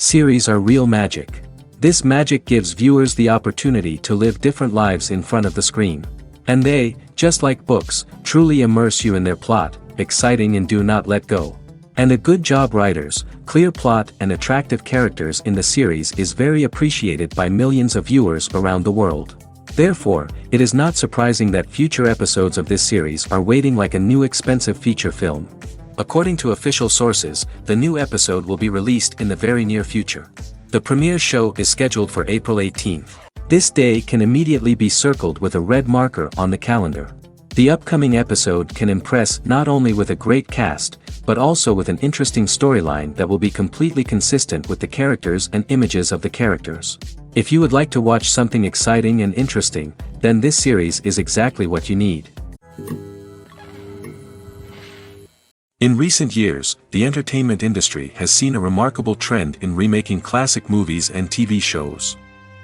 Series are real magic. This magic gives viewers the opportunity to live different lives in front of the screen. And they, just like books, truly immerse you in their plot, exciting and do not let go. And a good job writers, clear plot and attractive characters in the series is very appreciated by millions of viewers around the world. Therefore, it is not surprising that future episodes of this series are waiting like a new expensive feature film. According to official sources, the new episode will be released in the very near future. The premiere show is scheduled for April 18th. This day can immediately be circled with a red marker on the calendar. The upcoming episode can impress not only with a great cast, but also with an interesting storyline that will be completely consistent with the characters and images of the characters. If you would like to watch something exciting and interesting, then this series is exactly what you need. In recent years, the entertainment industry has seen a remarkable trend in remaking classic movies and TV shows.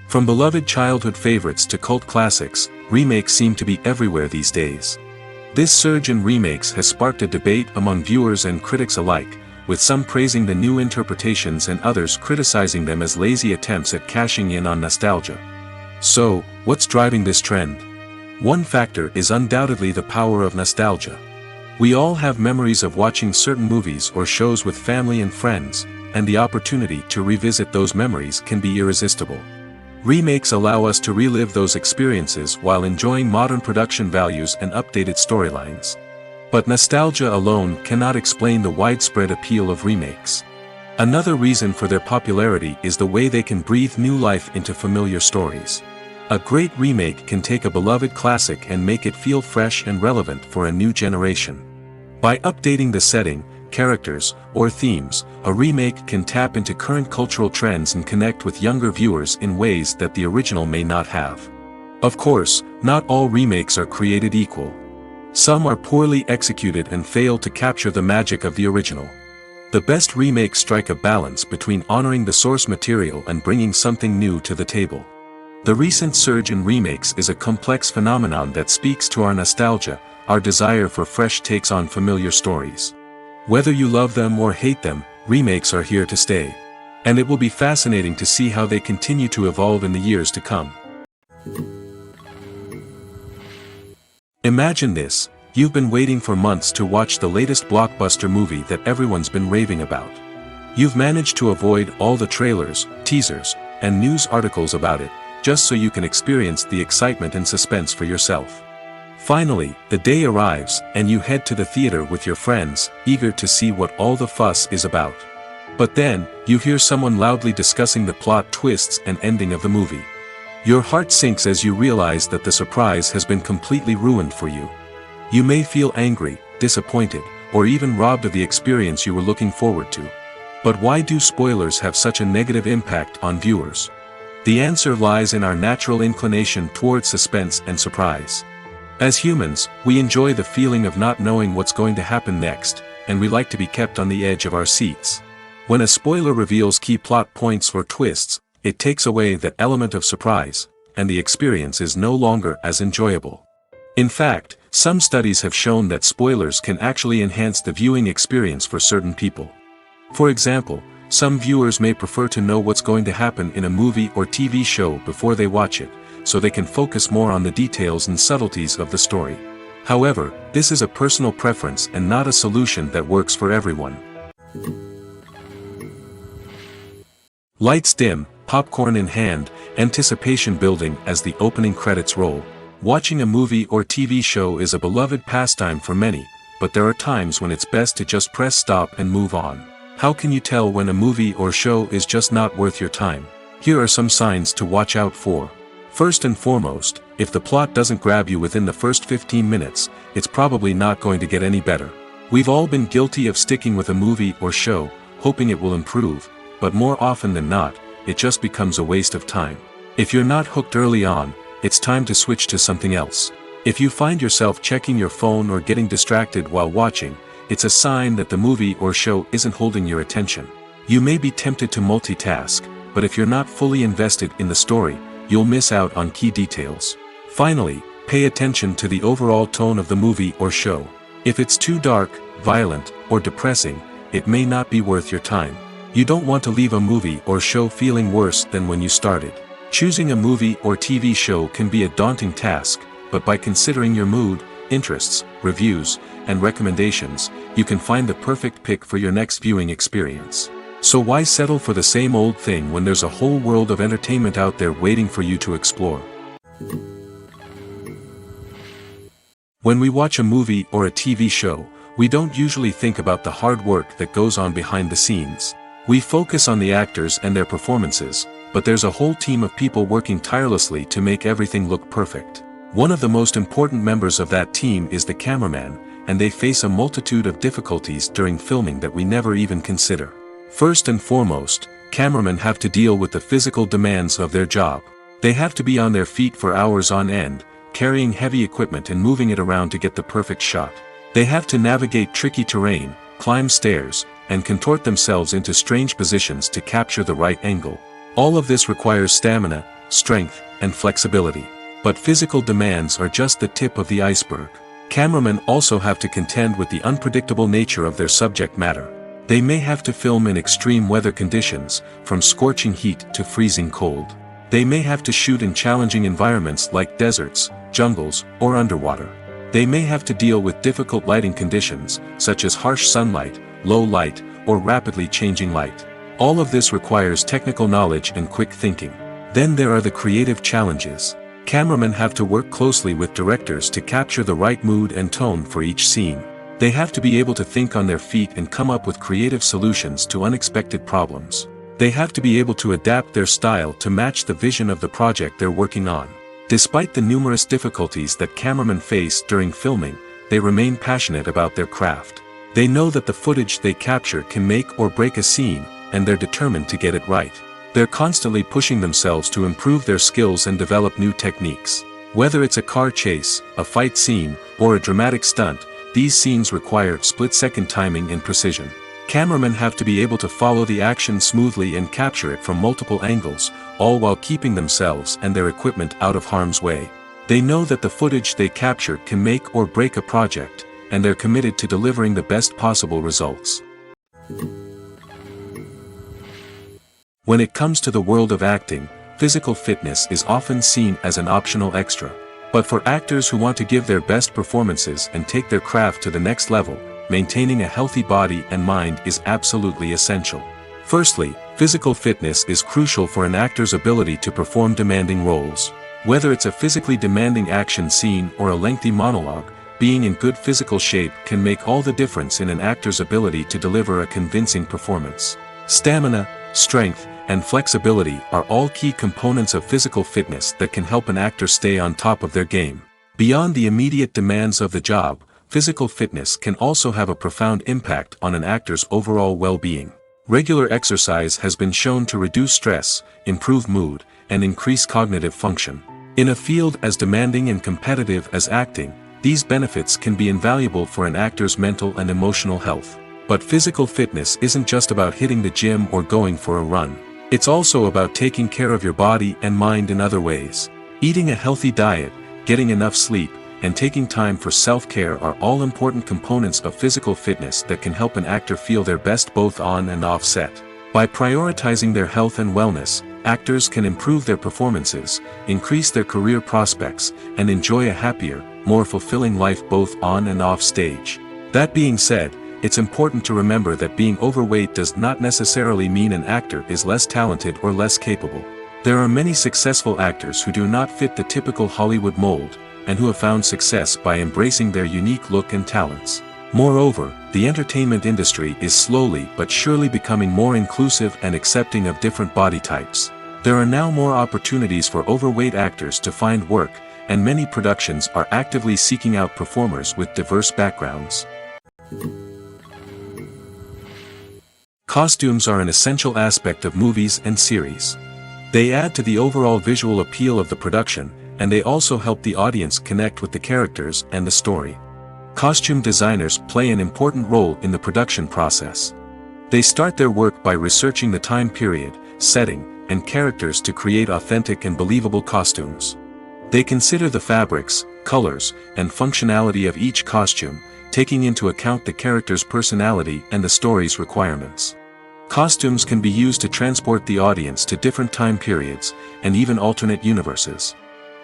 From beloved childhood favorites to cult classics, remakes seem to be everywhere these days. This surge in remakes has sparked a debate among viewers and critics alike, with some praising the new interpretations and others criticizing them as lazy attempts at cashing in on nostalgia. So, what's driving this trend? One factor is undoubtedly the power of nostalgia. We all have memories of watching certain movies or shows with family and friends, and the opportunity to revisit those memories can be irresistible. Remakes allow us to relive those experiences while enjoying modern production values and updated storylines. But nostalgia alone cannot explain the widespread appeal of remakes. Another reason for their popularity is the way they can breathe new life into familiar stories. A great remake can take a beloved classic and make it feel fresh and relevant for a new generation. By updating the setting, characters, or themes, a remake can tap into current cultural trends and connect with younger viewers in ways that the original may not have. Of course, not all remakes are created equal. Some are poorly executed and fail to capture the magic of the original. The best remakes strike a balance between honoring the source material and bringing something new to the table. The recent surge in remakes is a complex phenomenon that speaks to our nostalgia, our desire for fresh takes on familiar stories. Whether you love them or hate them, remakes are here to stay. And it will be fascinating to see how they continue to evolve in the years to come. Imagine this, you've been waiting for months to watch the latest blockbuster movie that everyone's been raving about. You've managed to avoid all the trailers, teasers, and news articles about it, just so you can experience the excitement and suspense for yourself. Finally, the day arrives, and you head to the theater with your friends, eager to see what all the fuss is about. But then, you hear someone loudly discussing the plot twists and ending of the movie. Your heart sinks as you realize that the surprise has been completely ruined for you. You may feel angry, disappointed, or even robbed of the experience you were looking forward to. But why do spoilers have such a negative impact on viewers? The answer lies in our natural inclination towards suspense and surprise. As humans, we enjoy the feeling of not knowing what's going to happen next, and we like to be kept on the edge of our seats. When a spoiler reveals key plot points or twists, it takes away that element of surprise, and the experience is no longer as enjoyable. In fact, some studies have shown that spoilers can actually enhance the viewing experience for certain people. For example, some viewers may prefer to know what's going to happen in a movie or TV show before they watch it, so they can focus more on the details and subtleties of the story. However, this is a personal preference and not a solution that works for everyone. Lights dim, popcorn in hand, anticipation building as the opening credits roll. Watching a movie or TV show is a beloved pastime for many, but there are times when it's best to just press stop and move on. How can you tell when a movie or show is just not worth your time? Here are some signs to watch out for. First and foremost, if the plot doesn't grab you within the first 15 minutes, it's probably not going to get any better. We've all been guilty of sticking with a movie or show, hoping it will improve, but more often than not, it just becomes a waste of time. If you're not hooked early on, it's time to switch to something else. If you find yourself checking your phone or getting distracted while watching, it's a sign that the movie or show isn't holding your attention. You may be tempted to multitask, but if you're not fully invested in the story, you'll miss out on key details. Finally, pay attention to the overall tone of the movie or show. If it's too dark, violent, or depressing, it may not be worth your time. You don't want to leave a movie or show feeling worse than when you started. Choosing a movie or TV show can be a daunting task, but by considering your mood, interests, reviews, and recommendations, you can find the perfect pick for your next viewing experience. So why settle for the same old thing when there's a whole world of entertainment out there waiting for you to explore? When we watch a movie or a TV show, we don't usually think about the hard work that goes on behind the scenes. We focus on the actors and their performances, but there's a whole team of people working tirelessly to make everything look perfect. One of the most important members of that team is the cameraman, and they face a multitude of difficulties during filming that we never even consider. First and foremost, cameramen have to deal with the physical demands of their job. They have to be on their feet for hours on end, carrying heavy equipment and moving it around to get the perfect shot. They have to navigate tricky terrain, climb stairs, and contort themselves into strange positions to capture the right angle. All of this requires stamina, strength, and flexibility. But physical demands are just the tip of the iceberg. Cameramen also have to contend with the unpredictable nature of their subject matter. They may have to film in extreme weather conditions, from scorching heat to freezing cold. They may have to shoot in challenging environments like deserts, jungles, or underwater. They may have to deal with difficult lighting conditions, such as harsh sunlight, low light, or rapidly changing light. All of this requires technical knowledge and quick thinking. Then there are the creative challenges. Cameramen have to work closely with directors to capture the right mood and tone for each scene. They have to be able to think on their feet and come up with creative solutions to unexpected problems. They have to be able to adapt their style to match the vision of the project they're working on. Despite the numerous difficulties that cameramen face during filming, they remain passionate about their craft. They know that the footage they capture can make or break a scene, and they're determined to get it right. They're constantly pushing themselves to improve their skills and develop new techniques. Whether it's a car chase, a fight scene, or a dramatic stunt, these scenes require split-second timing and precision. Cameramen have to be able to follow the action smoothly and capture it from multiple angles, all while keeping themselves and their equipment out of harm's way. They know that the footage they capture can make or break a project, and they're committed to delivering the best possible results. When it comes to the world of acting, physical fitness is often seen as an optional extra. But for actors who want to give their best performances and take their craft to the next level, maintaining a healthy body and mind is absolutely essential. Firstly, physical fitness is crucial for an actor's ability to perform demanding roles. Whether it's a physically demanding action scene or a lengthy monologue, being in good physical shape can make all the difference in an actor's ability to deliver a convincing performance. Stamina, strength, and flexibility are all key components of physical fitness that can help an actor stay on top of their game. Beyond the immediate demands of the job, physical fitness can also have a profound impact on an actor's overall well-being. Regular exercise has been shown to reduce stress, improve mood, and increase cognitive function. In a field as demanding and competitive as acting, these benefits can be invaluable for an actor's mental and emotional health. But physical fitness isn't just about hitting the gym or going for a run. It's also about taking care of your body and mind in other ways. Eating a healthy diet, getting enough sleep, and taking time for self-care are all important components of physical fitness that can help an actor feel their best both on and off set. By prioritizing their health and wellness, actors can improve their performances, increase their career prospects, and enjoy a happier, more fulfilling life both on and off stage. That being said, it's important to remember that being overweight does not necessarily mean an actor is less talented or less capable. There are many successful actors who do not fit the typical Hollywood mold, and who have found success by embracing their unique look and talents. Moreover, the entertainment industry is slowly but surely becoming more inclusive and accepting of different body types. There are now more opportunities for overweight actors to find work, and many productions are actively seeking out performers with diverse backgrounds. Costumes are an essential aspect of movies and series. They add to the overall visual appeal of the production, and they also help the audience connect with the characters and the story. Costume designers play an important role in the production process. They start their work by researching the time period, setting, and characters to create authentic and believable costumes. They consider the fabrics, colors, and functionality of each costume, taking into account the character's personality and the story's requirements. Costumes can be used to transport the audience to different time periods, and even alternate universes.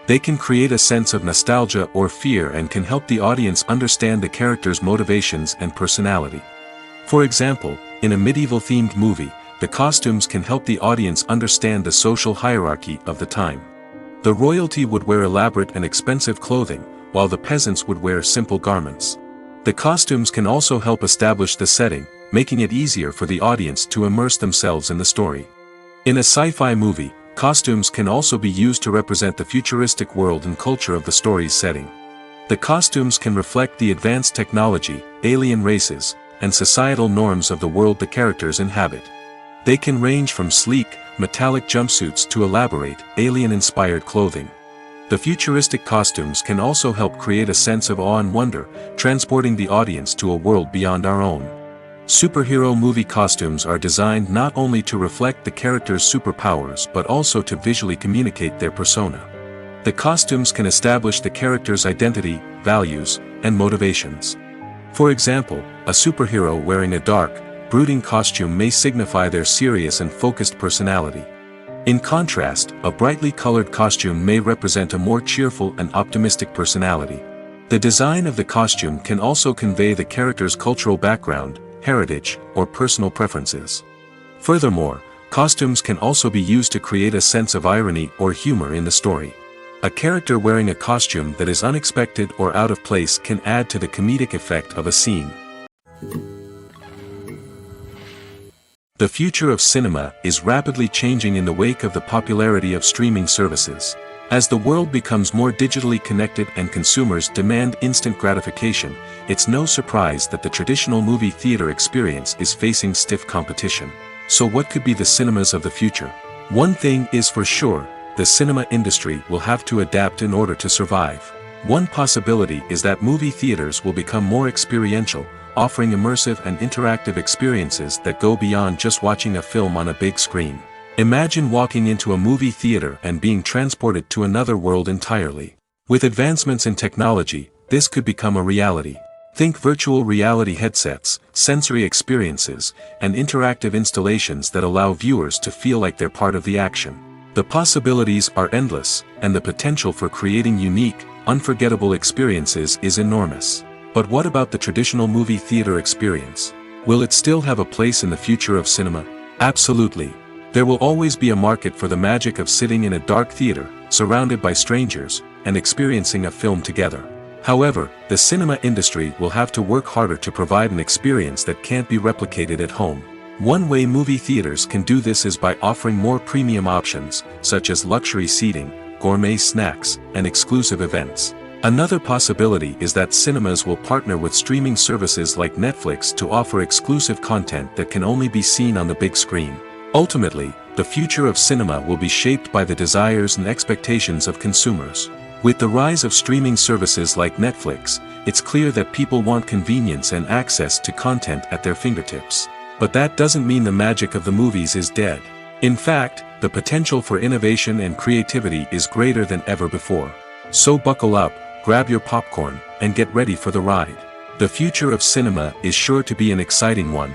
They can create a sense of nostalgia or fear and can help the audience understand the character's motivations and personality. For example, in a medieval-themed movie, the costumes can help the audience understand the social hierarchy of the time. The royalty would wear elaborate and expensive clothing, while the peasants would wear simple garments. The costumes can also help establish the setting, making it easier for the audience to immerse themselves in the story. In a sci-fi movie, costumes can also be used to represent the futuristic world and culture of the story's setting. The costumes can reflect the advanced technology, alien races, and societal norms of the world the characters inhabit. They can range from sleek, metallic jumpsuits to elaborate, alien-inspired clothing. The futuristic costumes can also help create a sense of awe and wonder, transporting the audience to a world beyond our own. Superhero movie costumes are designed not only to reflect the character's superpowers but also to visually communicate their persona. The costumes can establish the character's identity, values, and motivations. For example, a superhero wearing a dark, brooding costume may signify their serious and focused personality. In contrast, a brightly colored costume may represent a more cheerful and optimistic personality. The design of the costume can also convey the character's cultural background, heritage, or personal preferences. Furthermore, costumes can also be used to create a sense of irony or humor in the story. A character wearing a costume that is unexpected or out of place can add to the comedic effect of a scene. The future of cinema is rapidly changing in the wake of the popularity of streaming services. As the world becomes more digitally connected and consumers demand instant gratification, it's no surprise that the traditional movie theater experience is facing stiff competition. So what could be the cinemas of the future? One thing is for sure, the cinema industry will have to adapt in order to survive. One possibility is that movie theaters will become more experiential, offering immersive and interactive experiences that go beyond just watching a film on a big screen. Imagine walking into a movie theater and being transported to another world entirely. With advancements in technology, this could become a reality. Think virtual reality headsets, sensory experiences, and interactive installations that allow viewers to feel like they're part of the action. The possibilities are endless, and the potential for creating unique, unforgettable experiences is enormous. But what about the traditional movie theater experience? Will it still have a place in the future of cinema? Absolutely. There will always be a market for the magic of sitting in a dark theater, surrounded by strangers, and experiencing a film together. However, the cinema industry will have to work harder to provide an experience that can't be replicated at home. One way movie theaters can do this is by offering more premium options, such as luxury seating, gourmet snacks, and exclusive events. Another possibility is that cinemas will partner with streaming services like Netflix to offer exclusive content that can only be seen on the big screen. Ultimately, the future of cinema will be shaped by the desires and expectations of consumers. With the rise of streaming services like Netflix, it's clear that people want convenience and access to content at their fingertips. But that doesn't mean the magic of the movies is dead. In fact, the potential for innovation and creativity is greater than ever before. So buckle up, grab your popcorn, and get ready for the ride. The future of cinema is sure to be an exciting one.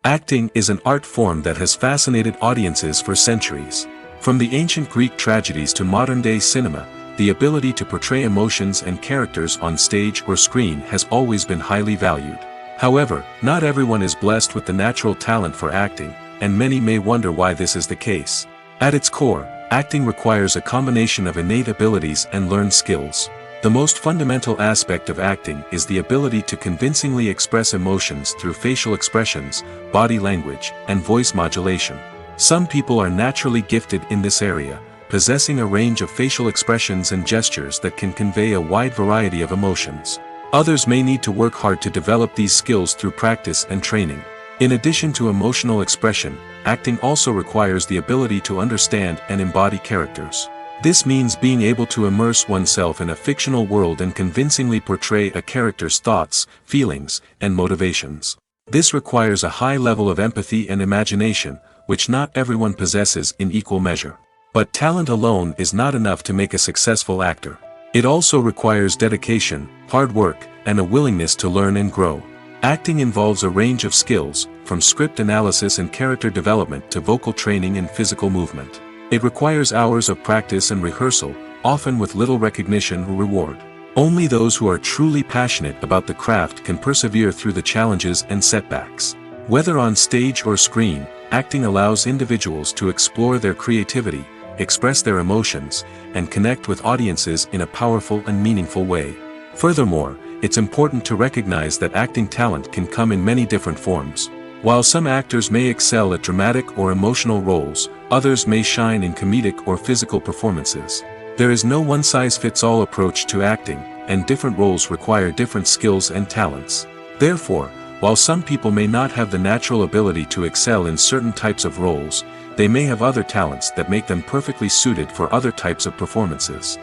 Acting is an art form that has fascinated audiences for centuries. From the ancient Greek tragedies to modern-day cinema, the ability to portray emotions and characters on stage or screen has always been highly valued. However, not everyone is blessed with the natural talent for acting, and many may wonder why this is the case. At its core, acting requires a combination of innate abilities and learned skills. The most fundamental aspect of acting is the ability to convincingly express emotions through facial expressions, body language, and voice modulation. Some people are naturally gifted in this area, possessing a range of facial expressions and gestures that can convey a wide variety of emotions. Others may need to work hard to develop these skills through practice and training. In addition to emotional expression, acting also requires the ability to understand and embody characters. This means being able to immerse oneself in a fictional world and convincingly portray a character's thoughts, feelings, and motivations. This requires a high level of empathy and imagination, which not everyone possesses in equal measure. But talent alone is not enough to make a successful actor. It also requires dedication, hard work, and a willingness to learn and grow. Acting involves a range of skills, from script analysis and character development to vocal training and physical movement. It requires hours of practice and rehearsal, often with little recognition or reward. Only those who are truly passionate about the craft can persevere through the challenges and setbacks. Whether on stage or screen, acting allows individuals to explore their creativity, express their emotions, and connect with audiences in a powerful and meaningful way. Furthermore, it's important to recognize that acting talent can come in many different forms. While some actors may excel at dramatic or emotional roles, others may shine in comedic or physical performances. There is no one-size-fits-all approach to acting, and different roles require different skills and talents. Therefore, while some people may not have the natural ability to excel in certain types of roles, they may have other talents that make them perfectly suited for other types of performances.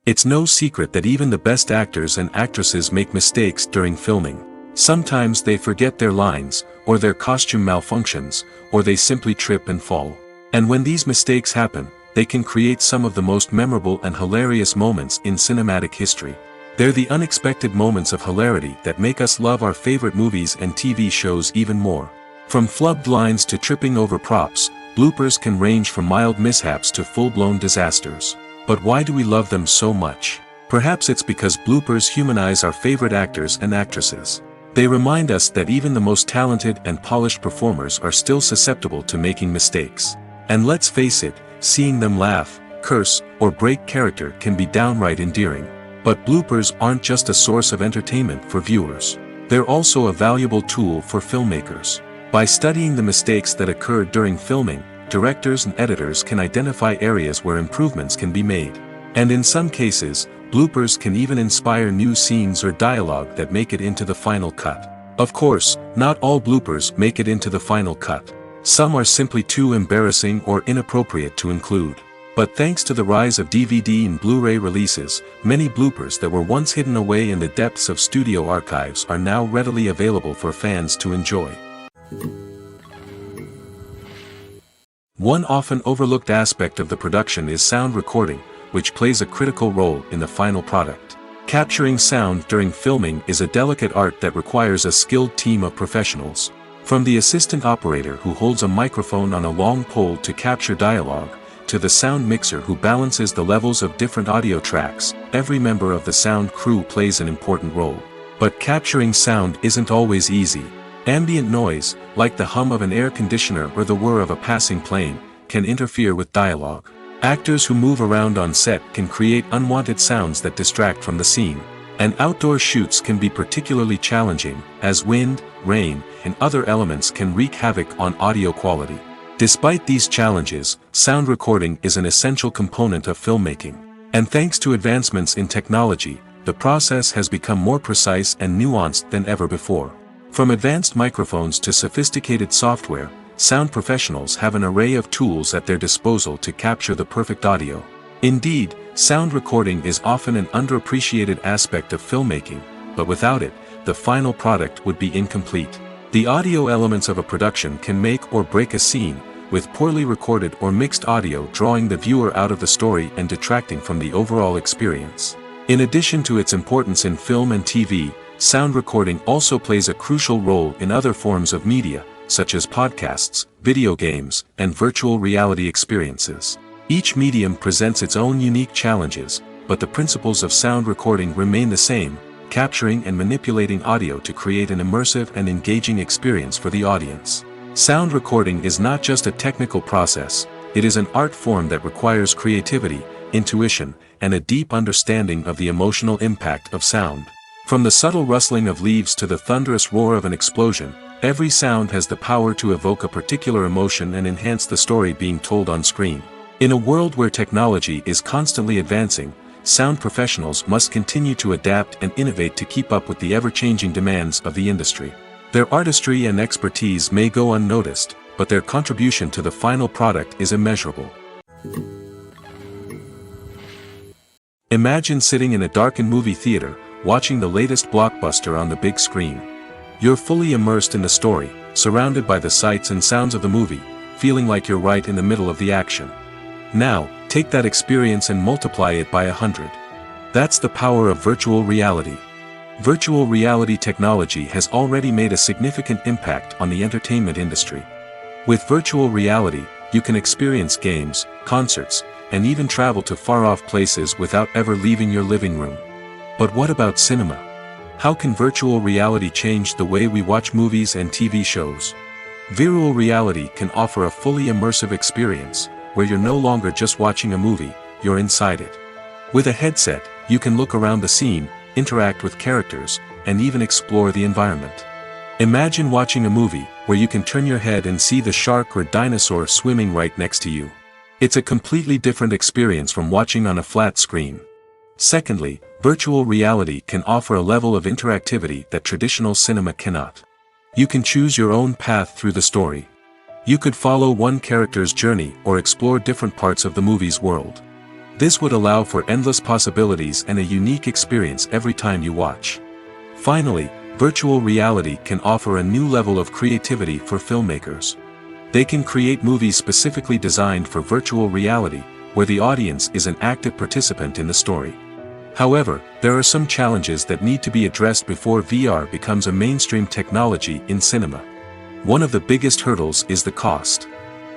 It's no secret that even the best actors and actresses make mistakes during filming. Sometimes they forget their lines, or their costume malfunctions, or they simply trip and fall. And when these mistakes happen, they can create some of the most memorable and hilarious moments in cinematic history. They're the unexpected moments of hilarity that make us love our favorite movies and TV shows even more. From flubbed lines to tripping over props, bloopers can range from mild mishaps to full-blown disasters. But why do we love them so much? Perhaps it's because bloopers humanize our favorite actors and actresses. They remind us that even the most talented and polished performers are still susceptible to making mistakes. And let's face it, seeing them laugh, curse, or break character can be downright endearing. But bloopers aren't just a source of entertainment for viewers. They're also a valuable tool for filmmakers. By studying the mistakes that occurred during filming, directors and editors can identify areas where improvements can be made. And in some cases, bloopers can even inspire new scenes or dialogue that make it into the final cut. Of course, not all bloopers make it into the final cut. Some are simply too embarrassing or inappropriate to include. But thanks to the rise of DVD and Blu-ray releases, many bloopers that were once hidden away in the depths of studio archives are now readily available for fans to enjoy. One often overlooked aspect of the production is sound recording, which plays a critical role in the final product. Capturing sound during filming is a delicate art that requires a skilled team of professionals. From the assistant operator who holds a microphone on a long pole to capture dialogue, to the sound mixer who balances the levels of different audio tracks, every member of the sound crew plays an important role. But capturing sound isn't always easy. Ambient noise, like the hum of an air conditioner or the whir of a passing plane, can interfere with dialogue. Actors who move around on set can create unwanted sounds that distract from the scene. And outdoor shoots can be particularly challenging, as wind, rain, and other elements can wreak havoc on audio quality. Despite these challenges, sound recording is an essential component of filmmaking. And thanks to advancements in technology, the process has become more precise and nuanced than ever before. From advanced microphones to sophisticated software, sound professionals have an array of tools at their disposal to capture the perfect audio. Indeed, sound recording is often an underappreciated aspect of filmmaking, but without it, the final product would be incomplete. The audio elements of a production can make or break a scene, with poorly recorded or mixed audio drawing the viewer out of the story and detracting from the overall experience. In addition to its importance in film and TV, sound recording also plays a crucial role in other forms of media, such as podcasts, video games, and virtual reality experiences. Each medium presents its own unique challenges, but the principles of sound recording remain the same, capturing and manipulating audio to create an immersive and engaging experience for the audience. Sound recording is not just a technical process, it is an art form that requires creativity, intuition, and a deep understanding of the emotional impact of sound. From the subtle rustling of leaves to the thunderous roar of an explosion, every sound has the power to evoke a particular emotion and enhance the story being told on screen. In a world where technology is constantly advancing, sound professionals must continue to adapt and innovate to keep up with the ever-changing demands of the industry. Their artistry and expertise may go unnoticed, but their contribution to the final product is immeasurable. Imagine sitting in a darkened movie theater, watching the latest blockbuster on the big screen. You're fully immersed in the story, surrounded by the sights and sounds of the movie, feeling like you're right in the middle of the action. Now, take that experience and multiply it by 100. That's the power of virtual reality. Virtual reality technology has already made a significant impact on the entertainment industry. With virtual reality, you can experience games, concerts, and even travel to far-off places without ever leaving your living room. But what about cinema? How can virtual reality change the way we watch movies and TV shows? Virtual reality can offer a fully immersive experience, where you're no longer just watching a movie, you're inside it. With a headset, you can look around the scene, interact with characters, and even explore the environment. Imagine watching a movie, where you can turn your head and see the shark or dinosaur swimming right next to you. It's a completely different experience from watching on a flat screen. Secondly, virtual reality can offer a level of interactivity that traditional cinema cannot. You can choose your own path through the story. You could follow one character's journey or explore different parts of the movie's world. This would allow for endless possibilities and a unique experience every time you watch. Finally, virtual reality can offer a new level of creativity for filmmakers. They can create movies specifically designed for virtual reality, where the audience is an active participant in the story. However, there are some challenges that need to be addressed before VR becomes a mainstream technology in cinema. One of the biggest hurdles is the cost.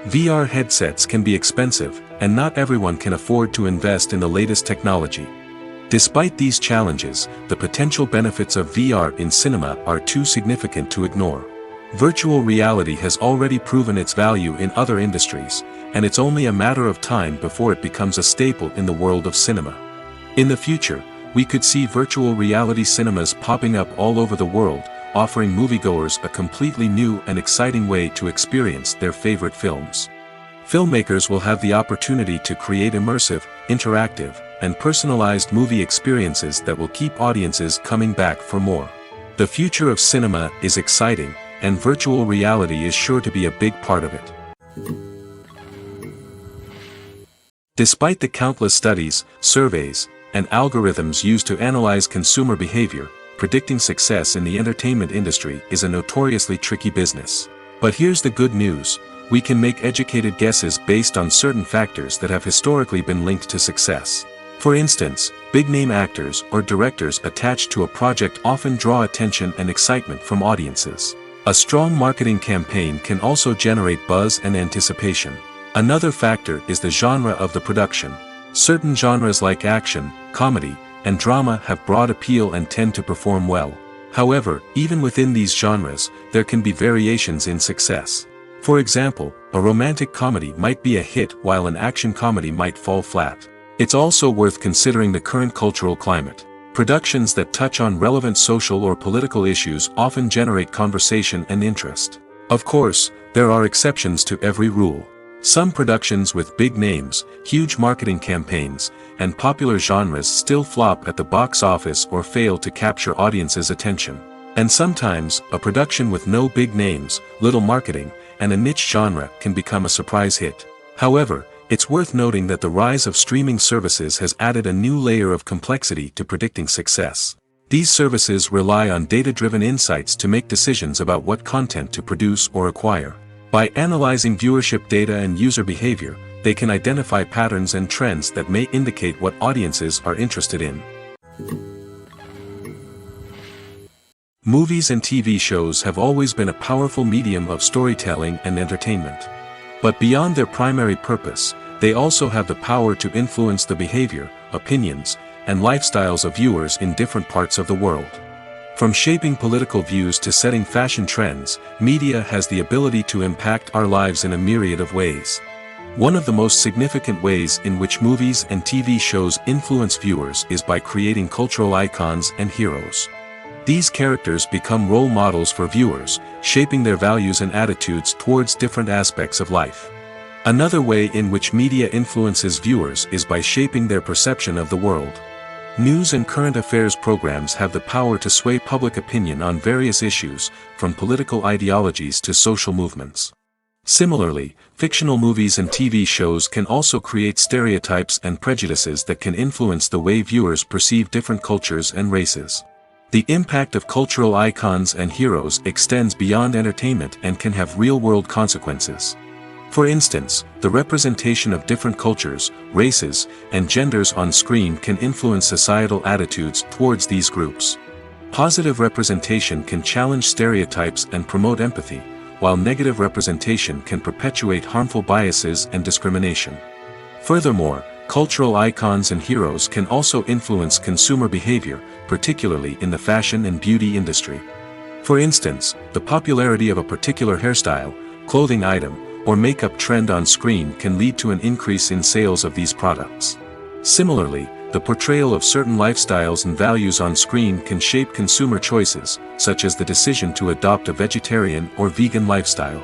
VR headsets can be expensive, and not everyone can afford to invest in the latest technology. Despite these challenges, the potential benefits of VR in cinema are too significant to ignore. Virtual reality has already proven its value in other industries, and it's only a matter of time before it becomes a staple in the world of cinema. In the future, we could see virtual reality cinemas popping up all over the world, offering moviegoers a completely new and exciting way to experience their favorite films. Filmmakers will have the opportunity to create immersive, interactive, and personalized movie experiences that will keep audiences coming back for more. The future of cinema is exciting, and virtual reality is sure to be a big part of it. Despite the countless studies, surveys, and algorithms used to analyze consumer behavior, predicting success in the entertainment industry is a notoriously tricky business. But here's the good news: we can make educated guesses based on certain factors that have historically been linked to success. For instance, big-name actors or directors attached to a project often draw attention and excitement from audiences. A strong marketing campaign can also generate buzz and anticipation. Another factor is the genre of the production. Certain genres like action, comedy, and drama have broad appeal and tend to perform well. However, even within these genres, there can be variations in success. For example, a romantic comedy might be a hit while an action comedy might fall flat. It's also worth considering the current cultural climate. Productions that touch on relevant social or political issues often generate conversation and interest. Of course, there are exceptions to every rule. Some productions with big names, huge marketing campaigns, and popular genres still flop at the box office or fail to capture audiences' attention. And sometimes, a production with no big names, little marketing, and a niche genre can become a surprise hit. However, it's worth noting that the rise of streaming services has added a new layer of complexity to predicting success. These services rely on data-driven insights to make decisions about what content to produce or acquire. By analyzing viewership data and user behavior, they can identify patterns and trends that may indicate what audiences are interested in. Movies and TV shows have always been a powerful medium of storytelling and entertainment. But beyond their primary purpose, they also have the power to influence the behavior, opinions, and lifestyles of viewers in different parts of the world. From shaping political views to setting fashion trends, media has the ability to impact our lives in a myriad of ways. One of the most significant ways in which movies and TV shows influence viewers is by creating cultural icons and heroes. These characters become role models for viewers, shaping their values and attitudes towards different aspects of life. Another way in which media influences viewers is by shaping their perception of the world. News and current affairs programs have the power to sway public opinion on various issues, from political ideologies to social movements. Similarly, fictional movies and TV shows can also create stereotypes and prejudices that can influence the way viewers perceive different cultures and races. The impact of cultural icons and heroes extends beyond entertainment and can have real-world consequences. For instance, the representation of different cultures, races, and genders on screen can influence societal attitudes towards these groups. Positive representation can challenge stereotypes and promote empathy, while negative representation can perpetuate harmful biases and discrimination. Furthermore, cultural icons and heroes can also influence consumer behavior, particularly in the fashion and beauty industry. For instance, the popularity of a particular hairstyle, clothing item, or makeup trend on screen can lead to an increase in sales of these products. Similarly, the portrayal of certain lifestyles and values on screen can shape consumer choices, such as the decision to adopt a vegetarian or vegan lifestyle.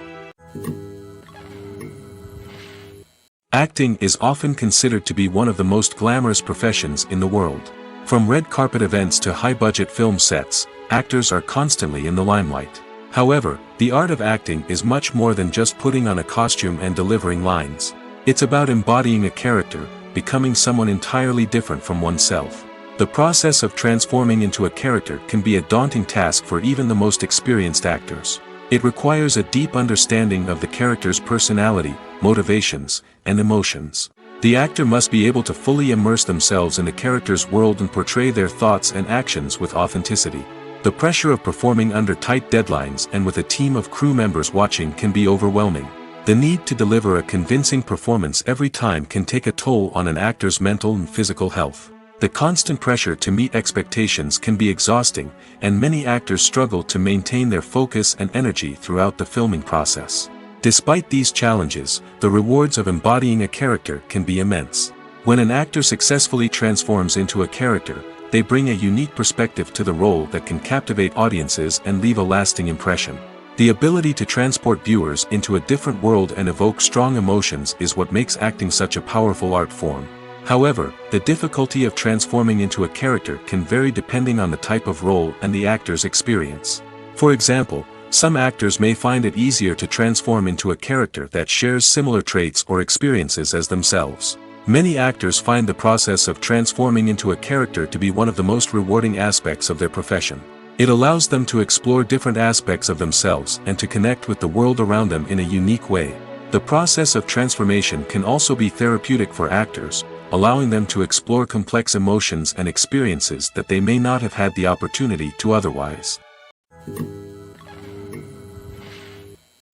Acting is often considered to be one of the most glamorous professions in the world. From red carpet events to high-budget film sets, actors are constantly in the limelight. However, the art of acting is much more than just putting on a costume and delivering lines. It's about embodying a character, becoming someone entirely different from oneself. The process of transforming into a character can be a daunting task for even the most experienced actors. It requires a deep understanding of the character's personality, motivations, and emotions. The actor must be able to fully immerse themselves in the character's world and portray their thoughts and actions with authenticity. The pressure of performing under tight deadlines and with a team of crew members watching can be overwhelming. The need to deliver a convincing performance every time can take a toll on an actor's mental and physical health. The constant pressure to meet expectations can be exhausting, and many actors struggle to maintain their focus and energy throughout the filming process. Despite these challenges, the rewards of embodying a character can be immense. When an actor successfully transforms into a character, they bring a unique perspective to the role that can captivate audiences and leave a lasting impression. The ability to transport viewers into a different world and evoke strong emotions is what makes acting such a powerful art form. However, the difficulty of transforming into a character can vary depending on the type of role and the actor's experience. For example, some actors may find it easier to transform into a character that shares similar traits or experiences as themselves. Many actors find the process of transforming into a character to be one of the most rewarding aspects of their profession. It allows them to explore different aspects of themselves and to connect with the world around them in a unique way. The process of transformation can also be therapeutic for actors, allowing them to explore complex emotions and experiences that they may not have had the opportunity to otherwise.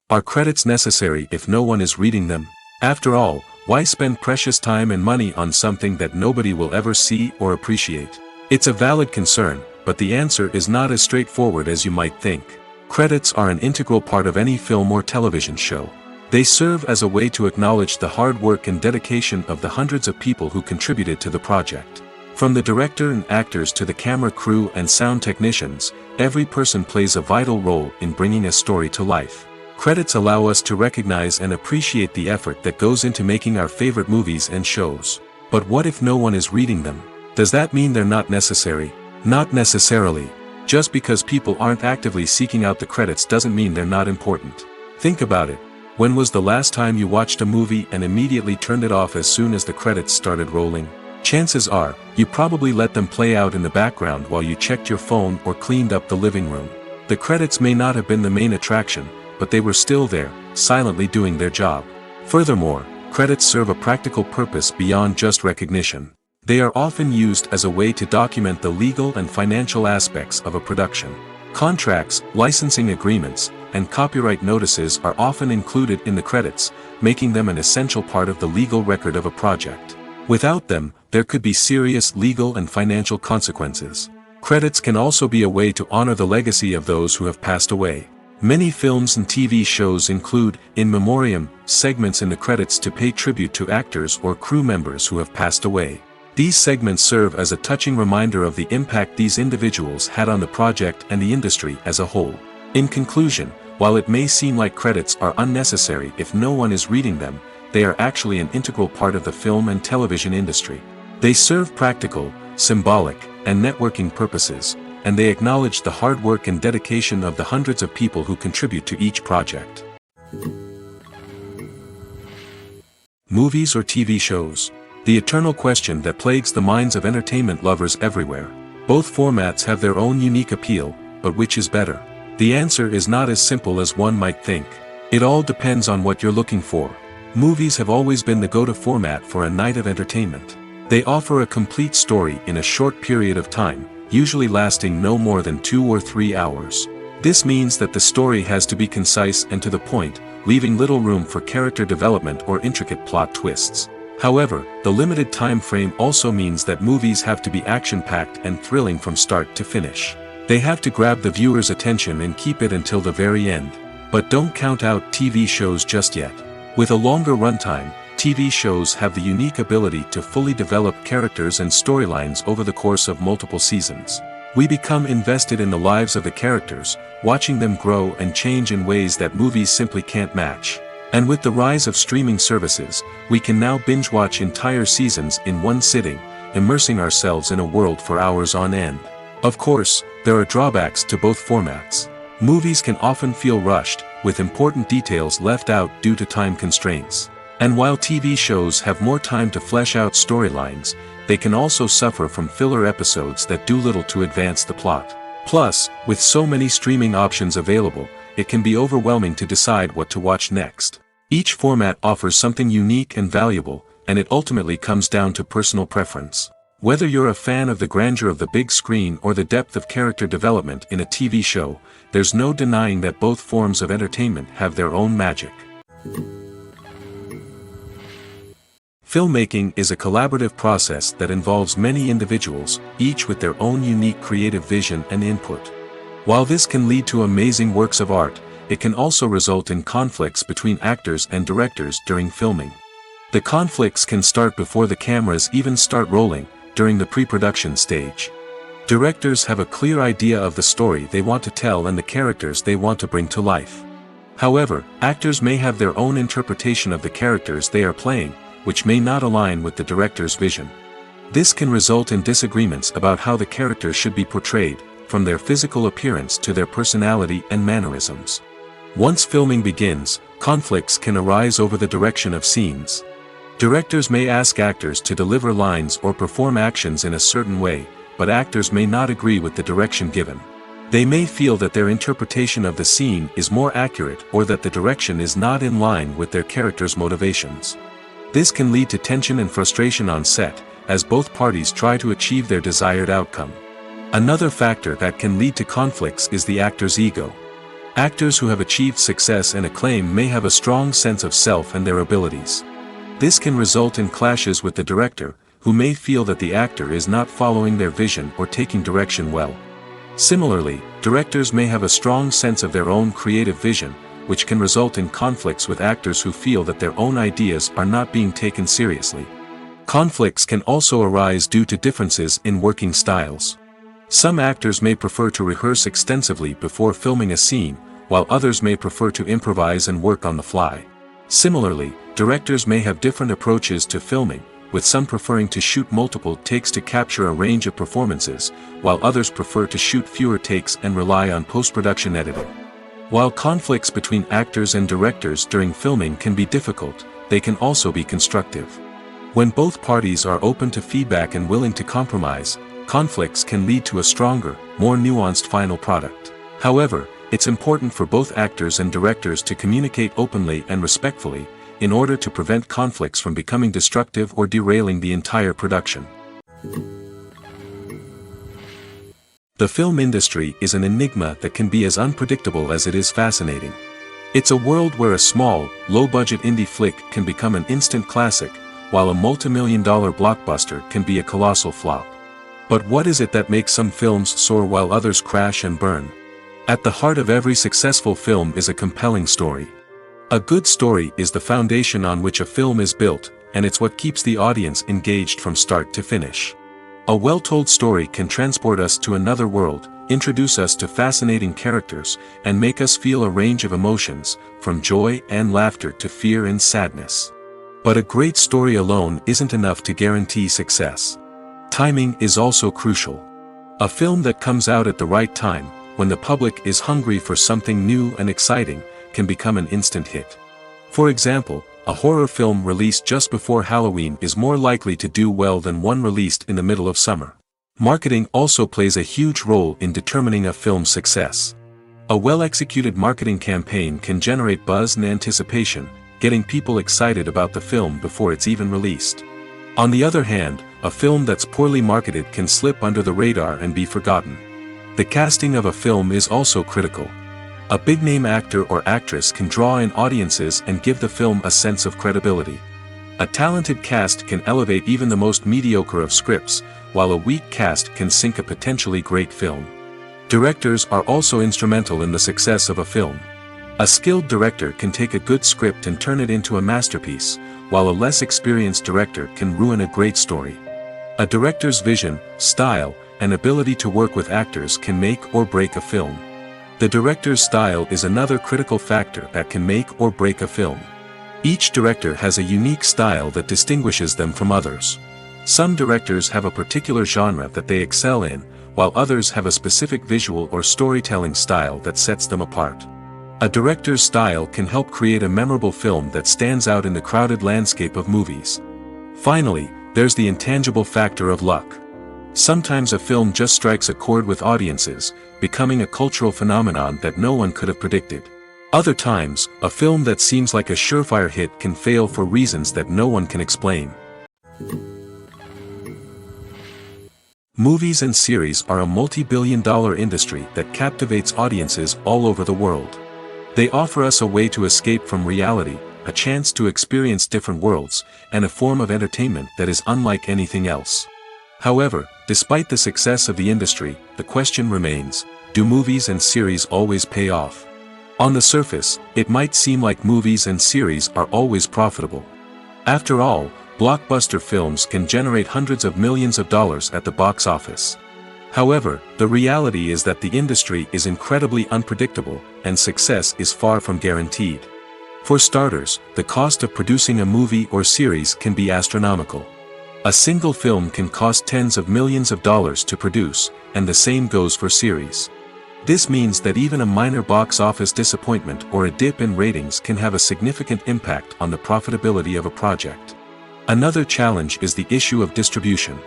Are credits necessary if no one is reading them? After all, why spend precious time and money on something that nobody will ever see or appreciate? It's a valid concern, but the answer is not as straightforward as you might think. Credits are an integral part of any film or television show. They serve as a way to acknowledge the hard work and dedication of the hundreds of people who contributed to the project. From the director and actors to the camera crew and sound technicians, every person plays a vital role in bringing a story to life. Credits allow us to recognize and appreciate the effort that goes into making our favorite movies and shows. But what if no one is reading them? Does that mean they're not necessary? Not necessarily. Just because people aren't actively seeking out the credits doesn't mean they're not important. Think about it. When was the last time you watched a movie and immediately turned it off as soon as the credits started rolling? Chances are, you probably let them play out in the background while you checked your phone or cleaned up the living room. The credits may not have been the main attraction, but they were still there, silently doing their job. Furthermore, credits serve a practical purpose beyond just recognition. They are often used as a way to document the legal and financial aspects of a production. Contracts, licensing agreements, and copyright notices are often included in the credits, making them an essential part of the legal record of a project. Without them, there could be serious legal and financial consequences. Credits can also be a way to honor the legacy of those who have passed away. Many films and TV shows include, in memoriam, segments in the credits to pay tribute to actors or crew members who have passed away. These segments serve as a touching reminder of the impact these individuals had on the project and the industry as a whole. In conclusion, while it may seem like credits are unnecessary if no one is reading them, they are actually an integral part of the film and television industry. They serve practical, symbolic, and networking purposes, and they acknowledge the hard work and dedication of the hundreds of people who contribute to each project. Movies or TV shows? The eternal question that plagues the minds of entertainment lovers everywhere. Both formats have their own unique appeal, but which is better? The answer is not as simple as one might think. It all depends on what you're looking for. Movies have always been the go-to format for a night of entertainment. They offer a complete story in a short period of time, usually lasting no more than 2 or 3 hours. This means that the story has to be concise and to the point, leaving little room for character development or intricate plot twists. However, the limited time frame also means that movies have to be action-packed and thrilling from start to finish. They have to grab the viewer's attention and keep it until the very end. But don't count out TV shows just yet. With a longer runtime, TV shows have the unique ability to fully develop characters and storylines over the course of multiple seasons. We become invested in the lives of the characters, watching them grow and change in ways that movies simply can't match. And with the rise of streaming services, we can now binge-watch entire seasons in one sitting, immersing ourselves in a world for hours on end. Of course, there are drawbacks to both formats. Movies can often feel rushed, with important details left out due to time constraints. And while TV shows have more time to flesh out storylines, they can also suffer from filler episodes that do little to advance the plot. Plus, with so many streaming options available, it can be overwhelming to decide what to watch next. Each format offers something unique and valuable, and it ultimately comes down to personal preference. Whether you're a fan of the grandeur of the big screen or the depth of character development in a TV show, there's no denying that both forms of entertainment have their own magic. Filmmaking is a collaborative process that involves many individuals, each with their own unique creative vision and input. While this can lead to amazing works of art, it can also result in conflicts between actors and directors during filming. The conflicts can start before the cameras even start rolling, during the pre-production stage. Directors have a clear idea of the story they want to tell and the characters they want to bring to life. However, actors may have their own interpretation of the characters they are playing, which may not align with the director's vision. This can result in disagreements about how the characters should be portrayed, from their physical appearance to their personality and mannerisms. Once filming begins, conflicts can arise over the direction of scenes. Directors may ask actors to deliver lines or perform actions in a certain way, but actors may not agree with the direction given. They may feel that their interpretation of the scene is more accurate or that the direction is not in line with their character's motivations. This can lead to tension and frustration on set, as both parties try to achieve their desired outcome. Another factor that can lead to conflicts is the actor's ego. Actors who have achieved success and acclaim may have a strong sense of self and their abilities. This can result in clashes with the director, who may feel that the actor is not following their vision or taking direction well. Similarly, directors may have a strong sense of their own creative vision, which can result in conflicts with actors who feel that their own ideas are not being taken seriously. Conflicts can also arise due to differences in working styles. Some actors may prefer to rehearse extensively before filming a scene, while others may prefer to improvise and work on the fly. Similarly, directors may have different approaches to filming, with some preferring to shoot multiple takes to capture a range of performances, while others prefer to shoot fewer takes and rely on post-production editing. While conflicts between actors and directors during filming can be difficult, they can also be constructive. When both parties are open to feedback and willing to compromise, conflicts can lead to a stronger, more nuanced final product. However, it's important for both actors and directors to communicate openly and respectfully, in order to prevent conflicts from becoming destructive or derailing the entire production. The film industry is an enigma that can be as unpredictable as it is fascinating. It's a world where a small, low-budget indie flick can become an instant classic, while a multi-million-dollar blockbuster can be a colossal flop. But what is it that makes some films soar while others crash and burn? At the heart of every successful film is a compelling story. A good story is the foundation on which a film is built, and it's what keeps the audience engaged from start to finish. A well-told story can transport us to another world, introduce us to fascinating characters, and make us feel a range of emotions, from joy and laughter to fear and sadness. But a great story alone isn't enough to guarantee success. Timing is also crucial. A film that comes out at the right time, when the public is hungry for something new and exciting, can become an instant hit. For example, a horror film released just before Halloween is more likely to do well than one released in the middle of summer. Marketing also plays a huge role in determining a film's success. A well-executed marketing campaign can generate buzz and anticipation, getting people excited about the film before it's even released. On the other hand, a film that's poorly marketed can slip under the radar and be forgotten. The casting of a film is also critical. A big-name actor or actress can draw in audiences and give the film a sense of credibility. A talented cast can elevate even the most mediocre of scripts, while a weak cast can sink a potentially great film. Directors are also instrumental in the success of a film. A skilled director can take a good script and turn it into a masterpiece, while a less experienced director can ruin a great story. A director's vision, style, and ability to work with actors can make or break a film. The director's style is another critical factor that can make or break a film. Each director has a unique style that distinguishes them from others. Some directors have a particular genre that they excel in, while others have a specific visual or storytelling style that sets them apart. A director's style can help create a memorable film that stands out in the crowded landscape of movies. Finally, there's the intangible factor of luck. Sometimes a film just strikes a chord with audiences, becoming a cultural phenomenon that no one could have predicted. Other times, a film that seems like a surefire hit can fail for reasons that no one can explain. Movies and series are a multi-billion-dollar industry that captivates audiences all over the world. They offer us a way to escape from reality, a chance to experience different worlds, and a form of entertainment that is unlike anything else. However, despite the success of the industry, the question remains, do movies and series always pay off? On the surface, it might seem like movies and series are always profitable. After all, blockbuster films can generate hundreds of millions of dollars at the box office. However, the reality is that the industry is incredibly unpredictable, and success is far from guaranteed. For starters, the cost of producing a movie or series can be astronomical. A single film can cost tens of millions of dollars to produce, and the same goes for series. This means that even a minor box office disappointment or a dip in ratings can have a significant impact on the profitability of a project. Another challenge is the issue of distribution.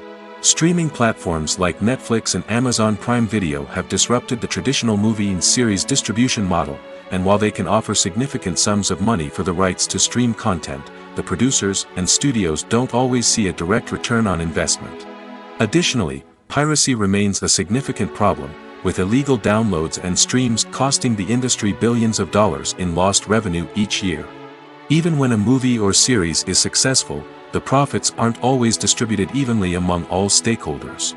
Streaming platforms like Netflix and Amazon Prime Video have disrupted the traditional movie and series distribution model, and while they can offer significant sums of money for the rights to stream content, the producers and studios don't always see a direct return on investment. Additionally, piracy remains a significant problem, with illegal downloads and streams costing the industry billions of dollars in lost revenue each year. Even when a movie or series is successful, the profits aren't always distributed evenly among all stakeholders.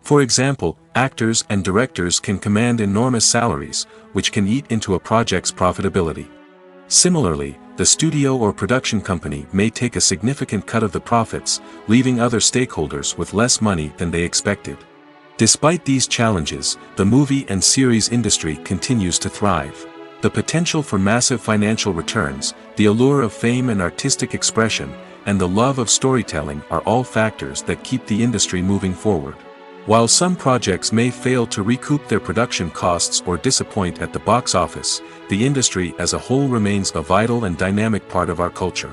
For example, actors and directors can command enormous salaries, which can eat into a project's profitability. Similarly, the studio or production company may take a significant cut of the profits, leaving other stakeholders with less money than they expected. Despite these challenges, the movie and series industry continues to thrive. The potential for massive financial returns, the allure of fame and artistic expression, and the love of storytelling are all factors that keep the industry moving forward. While some projects may fail to recoup their production costs or disappoint at the box office, the industry as a whole remains a vital and dynamic part of our culture.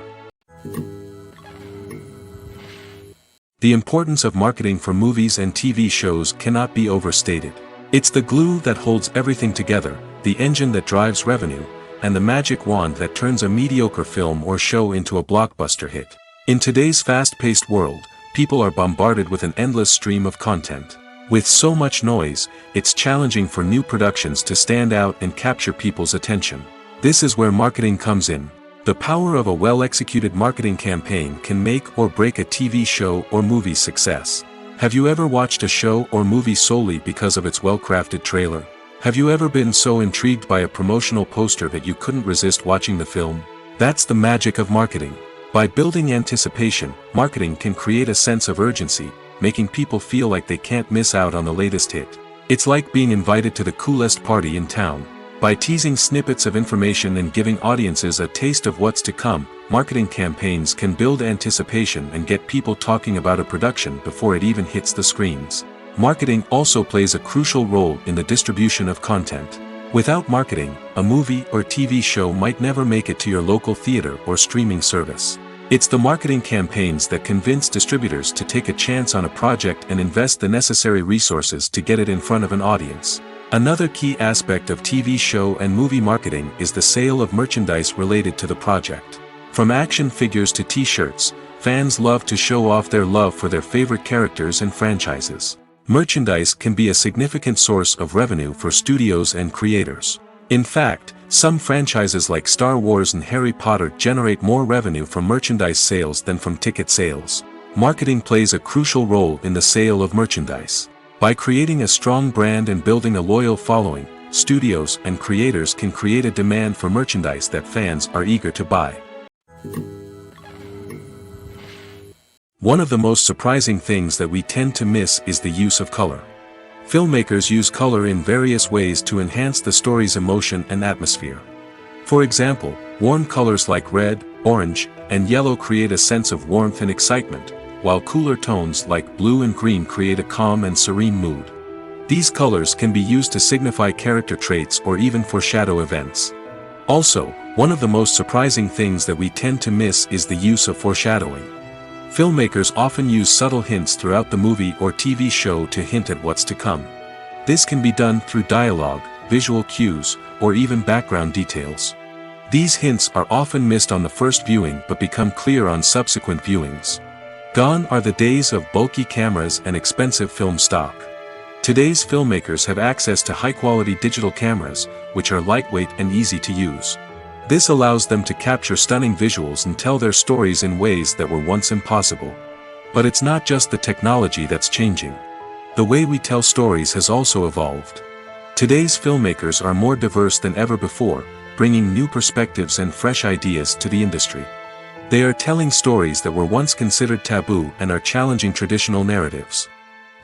The importance of marketing for movies and TV shows cannot be overstated. It's the glue that holds everything together, the engine that drives revenue, and the magic wand that turns a mediocre film or show into a blockbuster hit. In today's fast-paced world, people are bombarded with an endless stream of content. With so much noise, it's challenging for new productions to stand out and capture people's attention. This is where marketing comes in. The power of a well-executed marketing campaign can make or break a TV show or movie's success. Have you ever watched a show or movie solely because of its well-crafted trailer? Have you ever been so intrigued by a promotional poster that you couldn't resist watching the film? That's the magic of marketing. By building anticipation, marketing can create a sense of urgency, making people feel like they can't miss out on the latest hit. It's like being invited to the coolest party in town. By teasing snippets of information and giving audiences a taste of what's to come, marketing campaigns can build anticipation and get people talking about a production before it even hits the screens. Marketing also plays a crucial role in the distribution of content. Without marketing, a movie or TV show might never make it to your local theater or streaming service. It's the marketing campaigns that convince distributors to take a chance on a project and invest the necessary resources to get it in front of an audience. Another key aspect of TV show and movie marketing is the sale of merchandise related to the project. From action figures to t-shirts, fans love to show off their love for their favorite characters and franchises. Merchandise can be a significant source of revenue for studios and creators. In fact, some franchises like Star Wars and Harry Potter generate more revenue from merchandise sales than from ticket sales. Marketing plays a crucial role in the sale of merchandise. By creating a strong brand and building a loyal following, studios and creators can create a demand for merchandise that fans are eager to buy. One of the most surprising things that we tend to miss is the use of color. Filmmakers use color in various ways to enhance the story's emotion and atmosphere. For example, warm colors like red, orange, and yellow create a sense of warmth and excitement, while cooler tones like blue and green create a calm and serene mood. These colors can be used to signify character traits or even foreshadow events. Also, one of the most surprising things that we tend to miss is the use of foreshadowing. Filmmakers often use subtle hints throughout the movie or TV show to hint at what's to come. This can be done through dialogue, visual cues, or even background details. These hints are often missed on the first viewing but become clear on subsequent viewings. Gone are the days of bulky cameras and expensive film stock. Today's filmmakers have access to high-quality digital cameras, which are lightweight and easy to use. This allows them to capture stunning visuals and tell their stories in ways that were once impossible. But it's not just the technology that's changing. The way we tell stories has also evolved. Today's filmmakers are more diverse than ever before, bringing new perspectives and fresh ideas to the industry. They are telling stories that were once considered taboo and are challenging traditional narratives.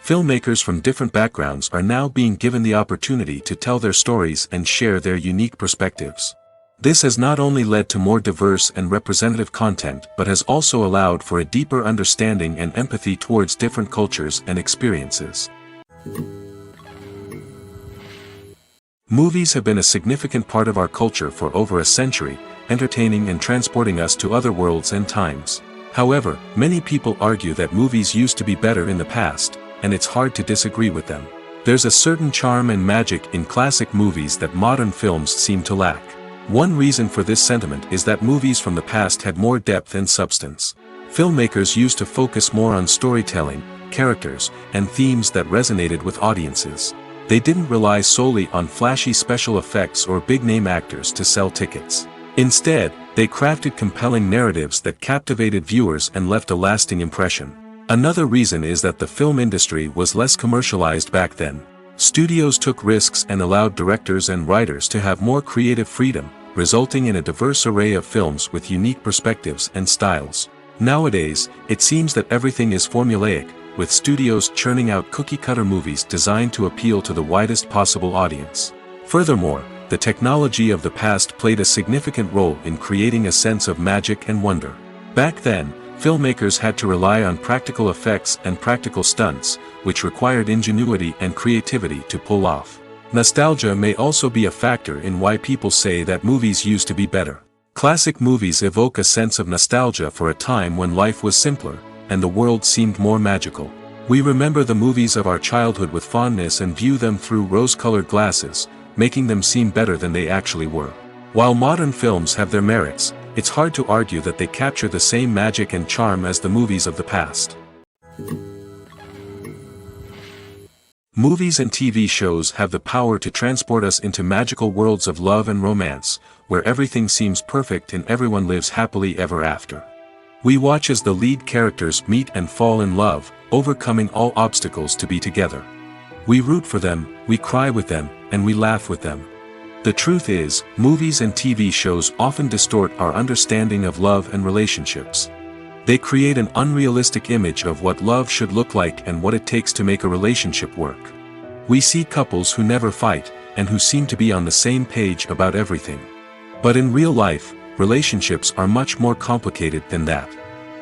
Filmmakers from different backgrounds are now being given the opportunity to tell their stories and share their unique perspectives. This has not only led to more diverse and representative content but has also allowed for a deeper understanding and empathy towards different cultures and experiences. Movies have been a significant part of our culture for over a century, entertaining and transporting us to other worlds and times. However, many people argue that movies used to be better in the past, and it's hard to disagree with them. There's a certain charm and magic in classic movies that modern films seem to lack. One reason for this sentiment is that movies from the past had more depth and substance. Filmmakers used to focus more on storytelling, characters, and themes that resonated with audiences. They didn't rely solely on flashy special effects or big-name actors to sell tickets. Instead, they crafted compelling narratives that captivated viewers and left a lasting impression. Another reason is that the film industry was less commercialized back then. Studios took risks and allowed directors and writers to have more creative freedom, resulting in a diverse array of films with unique perspectives and styles. Nowadays, it seems that everything is formulaic, with studios churning out cookie-cutter movies designed to appeal to the widest possible audience. Furthermore, the technology of the past played a significant role in creating a sense of magic and wonder. Back then, filmmakers had to rely on practical effects and practical stunts, which required ingenuity and creativity to pull off. Nostalgia may also be a factor in why people say that movies used to be better. Classic movies evoke a sense of nostalgia for a time when life was simpler, and the world seemed more magical. We remember the movies of our childhood with fondness and view them through rose-colored glasses, making them seem better than they actually were. While modern films have their merits, it's hard to argue that they capture the same magic and charm as the movies of the past. Movies and TV shows have the power to transport us into magical worlds of love and romance, where everything seems perfect and everyone lives happily ever after. We watch as the lead characters meet and fall in love, overcoming all obstacles to be together. We root for them, we cry with them, and we laugh with them. The truth is, movies and TV shows often distort our understanding of love and relationships. They create an unrealistic image of what love should look like and what it takes to make a relationship work. We see couples who never fight, and who seem to be on the same page about everything. But in real life, relationships are much more complicated than that.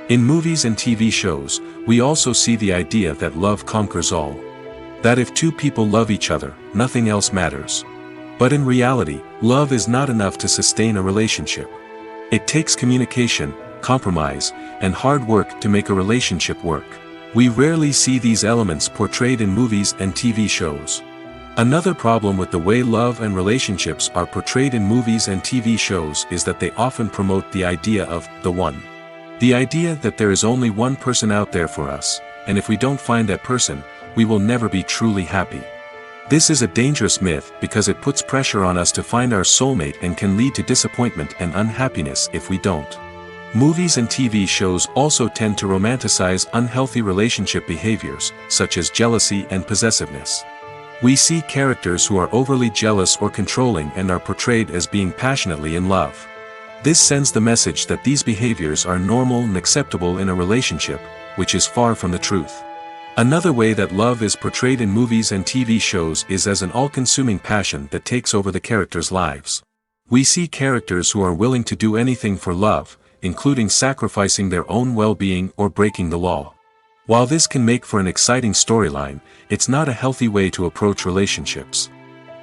In movies and TV shows, we also see the idea that love conquers all. That if two people love each other, nothing else matters. But in reality, love is not enough to sustain a relationship. It takes communication, compromise, and hard work to make a relationship work. We rarely see these elements portrayed in movies and TV shows. Another problem with the way love and relationships are portrayed in movies and TV shows is that they often promote the idea of the one. The idea that there is only one person out there for us, and if we don't find that person, we will never be truly happy. This is a dangerous myth because it puts pressure on us to find our soulmate and can lead to disappointment and unhappiness if we don't. Movies and TV shows also tend to romanticize unhealthy relationship behaviors, such as jealousy and possessiveness. We see characters who are overly jealous or controlling and are portrayed as being passionately in love. This sends the message that these behaviors are normal and acceptable in a relationship, which is far from the truth. Another way that love is portrayed in movies and TV shows is as an all-consuming passion that takes over the characters' lives. We see characters who are willing to do anything for love, including sacrificing their own well-being or breaking the law. While this can make for an exciting storyline, it's not a healthy way to approach relationships.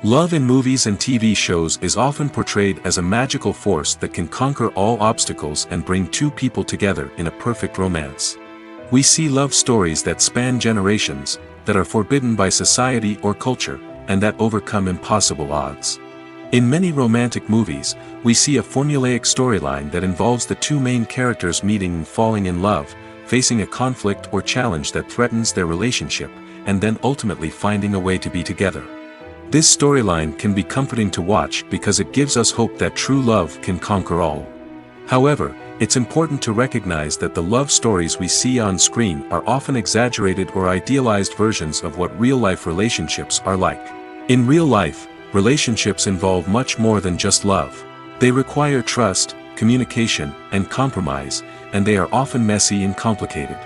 Love in movies and TV shows is often portrayed as a magical force that can conquer all obstacles and bring two people together in a perfect romance. We see love stories that span generations, that are forbidden by society or culture, and that overcome impossible odds. In many romantic movies, we see a formulaic storyline that involves the two main characters meeting and falling in love, facing a conflict or challenge that threatens their relationship, and then ultimately finding a way to be together. This storyline can be comforting to watch because it gives us hope that true love can conquer all. However, it's important to recognize that the love stories we see on screen are often exaggerated or idealized versions of what real-life relationships are like. In real life, relationships involve much more than just love. They require trust, communication, and compromise, and they are often messy and complicated.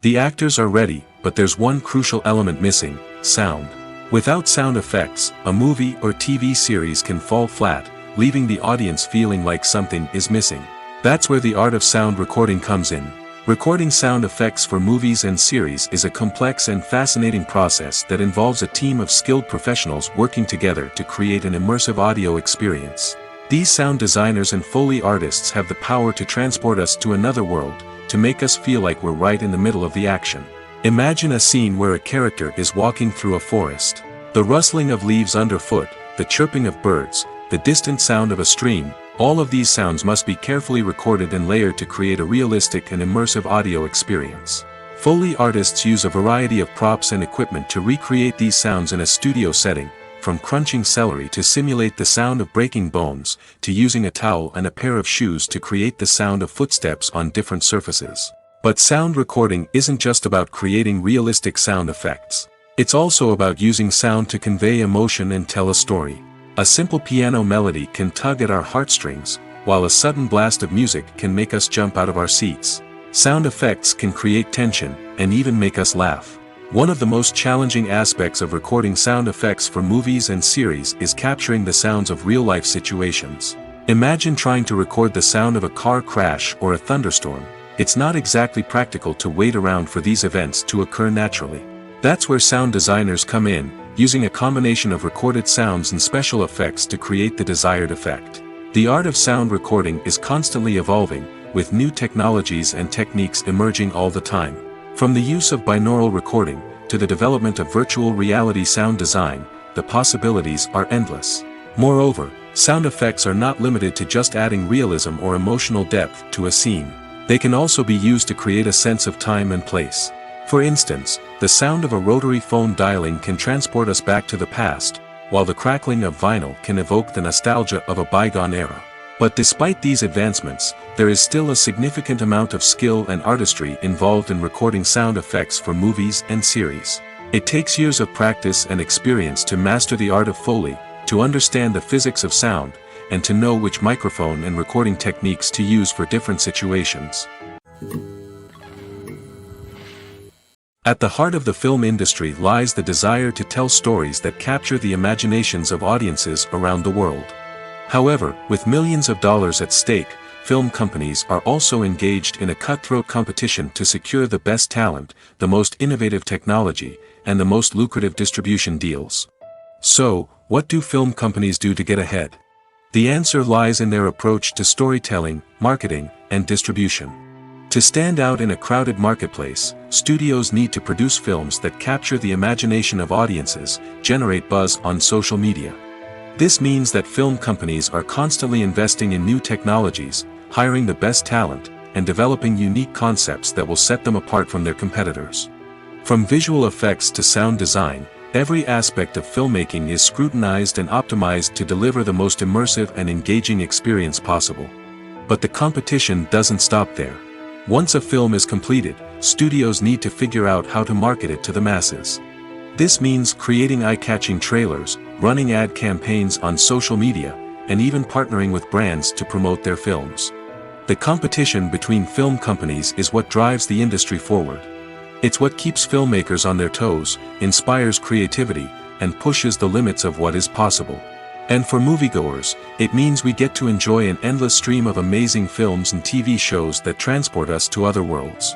The actors are ready, but there's one crucial element missing: sound. Without sound effects, a movie or TV series can fall flat, leaving the audience feeling like something is missing. That's where the art of sound recording comes in. Recording sound effects for movies and series is a complex and fascinating process that involves a team of skilled professionals working together to create an immersive audio experience. These sound designers and Foley artists have the power to transport us to another world, to make us feel like we're right in the middle of the action. Imagine a scene where a character is walking through a forest. The rustling of leaves underfoot, the chirping of birds, the distant sound of a stream, all of these sounds must be carefully recorded and layered to create a realistic and immersive audio experience. Foley artists use a variety of props and equipment to recreate these sounds in a studio setting, from crunching celery to simulate the sound of breaking bones, to using a towel and a pair of shoes to create the sound of footsteps on different surfaces. But sound recording isn't just about creating realistic sound effects. It's also about using sound to convey emotion and tell a story. A simple piano melody can tug at our heartstrings, while a sudden blast of music can make us jump out of our seats. Sound effects can create tension, and even make us laugh. One of the most challenging aspects of recording sound effects for movies and series is capturing the sounds of real-life situations. Imagine trying to record the sound of a car crash or a thunderstorm. It's not exactly practical to wait around for these events to occur naturally. That's where sound designers come in, using a combination of recorded sounds and special effects to create the desired effect. The art of sound recording is constantly evolving, with new technologies and techniques emerging all the time. From the use of binaural recording, to the development of virtual reality sound design, the possibilities are endless. Moreover, sound effects are not limited to just adding realism or emotional depth to a scene. They can also be used to create a sense of time and place. For instance, the sound of a rotary phone dialing can transport us back to the past, while the crackling of vinyl can evoke the nostalgia of a bygone era. But despite these advancements, there is still a significant amount of skill and artistry involved in recording sound effects for movies and series. It takes years of practice and experience to master the art of Foley, to understand the physics of sound, and to know which microphone and recording techniques to use for different situations. At the heart of the film industry lies the desire to tell stories that capture the imaginations of audiences around the world. However, with millions of dollars at stake, film companies are also engaged in a cutthroat competition to secure the best talent, the most innovative technology, and the most lucrative distribution deals. So, what do film companies do to get ahead? The answer lies in their approach to storytelling, marketing, and distribution. To stand out in a crowded marketplace, studios need to produce films that capture the imagination of audiences, generate buzz on social media. This means that film companies are constantly investing in new technologies, hiring the best talent, and developing unique concepts that will set them apart from their competitors. From visual effects to sound design, every aspect of filmmaking is scrutinized and optimized to deliver the most immersive and engaging experience possible. But the competition doesn't stop there. Once a film is completed, studios need to figure out how to market it to the masses. This means creating eye-catching trailers, running ad campaigns on social media, and even partnering with brands to promote their films. The competition between film companies is what drives the industry forward. It's what keeps filmmakers on their toes, inspires creativity, and pushes the limits of what is possible. And for moviegoers, it means we get to enjoy an endless stream of amazing films and TV shows that transport us to other worlds.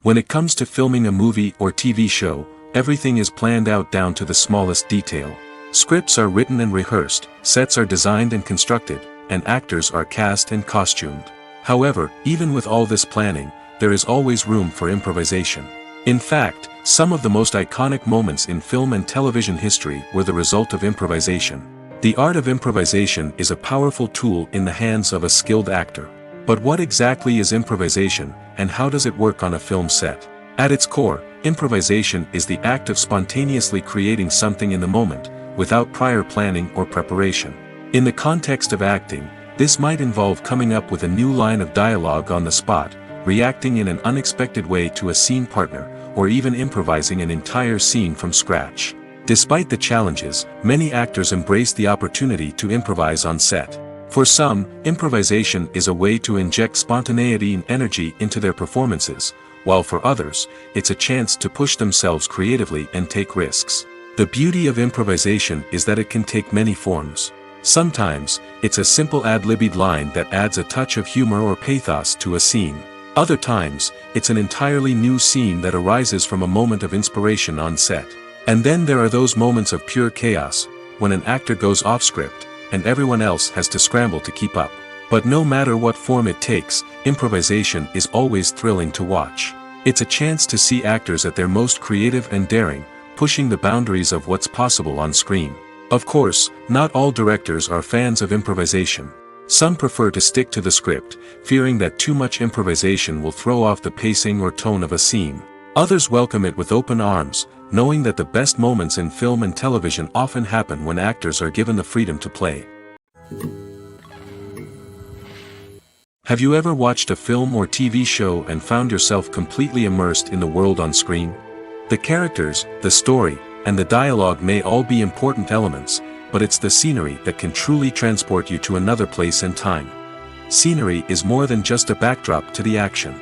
When it comes to filming a movie or TV show, everything is planned out down to the smallest detail. Scripts are written and rehearsed, sets are designed and constructed, and actors are cast and costumed. However, even with all this planning, there is always room for improvisation. In fact, some of the most iconic moments in film and television history were the result of improvisation. The art of improvisation is a powerful tool in the hands of a skilled actor. But what exactly is improvisation, and how does it work on a film set? At its core, improvisation is the act of spontaneously creating something in the moment, without prior planning or preparation. In the context of acting, this might involve coming up with a new line of dialogue on the spot, reacting in an unexpected way to a scene partner, or even improvising an entire scene from scratch. Despite the challenges, many actors embrace the opportunity to improvise on set. For some, improvisation is a way to inject spontaneity and energy into their performances, while for others, it's a chance to push themselves creatively and take risks. The beauty of improvisation is that it can take many forms. Sometimes, it's a simple ad-libbed line that adds a touch of humor or pathos to a scene. Other times, it's an entirely new scene that arises from a moment of inspiration on set. And then there are those moments of pure chaos, when an actor goes off script, and everyone else has to scramble to keep up. But no matter what form it takes, improvisation is always thrilling to watch. It's a chance to see actors at their most creative and daring, pushing the boundaries of what's possible on screen. Of course, not all directors are fans of improvisation. Some prefer to stick to the script, fearing that too much improvisation will throw off the pacing or tone of a scene. Others welcome it with open arms, knowing that the best moments in film and television often happen when actors are given the freedom to play. Have you ever watched a film or TV show and found yourself completely immersed in the world on screen? The characters, the story, and the dialogue may all be important elements, but it's the scenery that can truly transport you to another place and time. Scenery is more than just a backdrop to the action.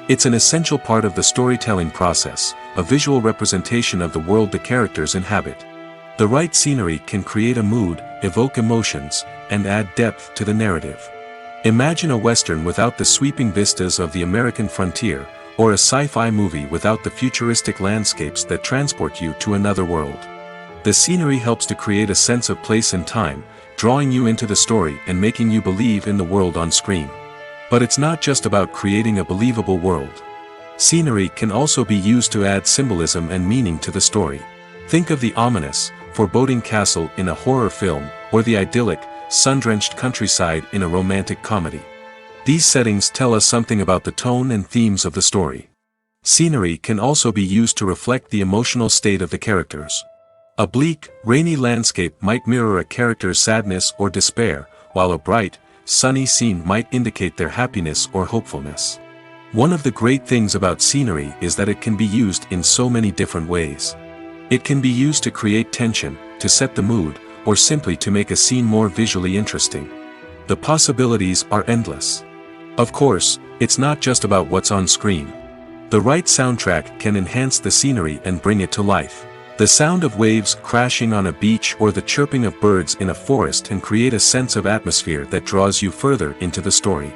It's an essential part of the storytelling process, a visual representation of the world the characters inhabit. The right scenery can create a mood, evoke emotions, and add depth to the narrative. Imagine a Western without the sweeping vistas of the American frontier, or a sci-fi movie without the futuristic landscapes that transport you to another world. The scenery helps to create a sense of place and time, drawing you into the story and making you believe in the world on screen. But it's not just about creating a believable world. Scenery can also be used to add symbolism and meaning to the story. Think of the ominous, foreboding castle in a horror film, or the idyllic, sun-drenched countryside in a romantic comedy. These settings tell us something about the tone and themes of the story. Scenery can also be used to reflect the emotional state of the characters. A bleak, rainy landscape might mirror a character's sadness or despair, while a bright, sunny scene might indicate their happiness or hopefulness. One of the great things about scenery is that it can be used in so many different ways. It can be used to create tension, to set the mood, or simply to make a scene more visually interesting. The possibilities are endless. Of course, it's not just about what's on screen. The right soundtrack can enhance the scenery and bring it to life. The sound of waves crashing on a beach or the chirping of birds in a forest can create a sense of atmosphere that draws you further into the story.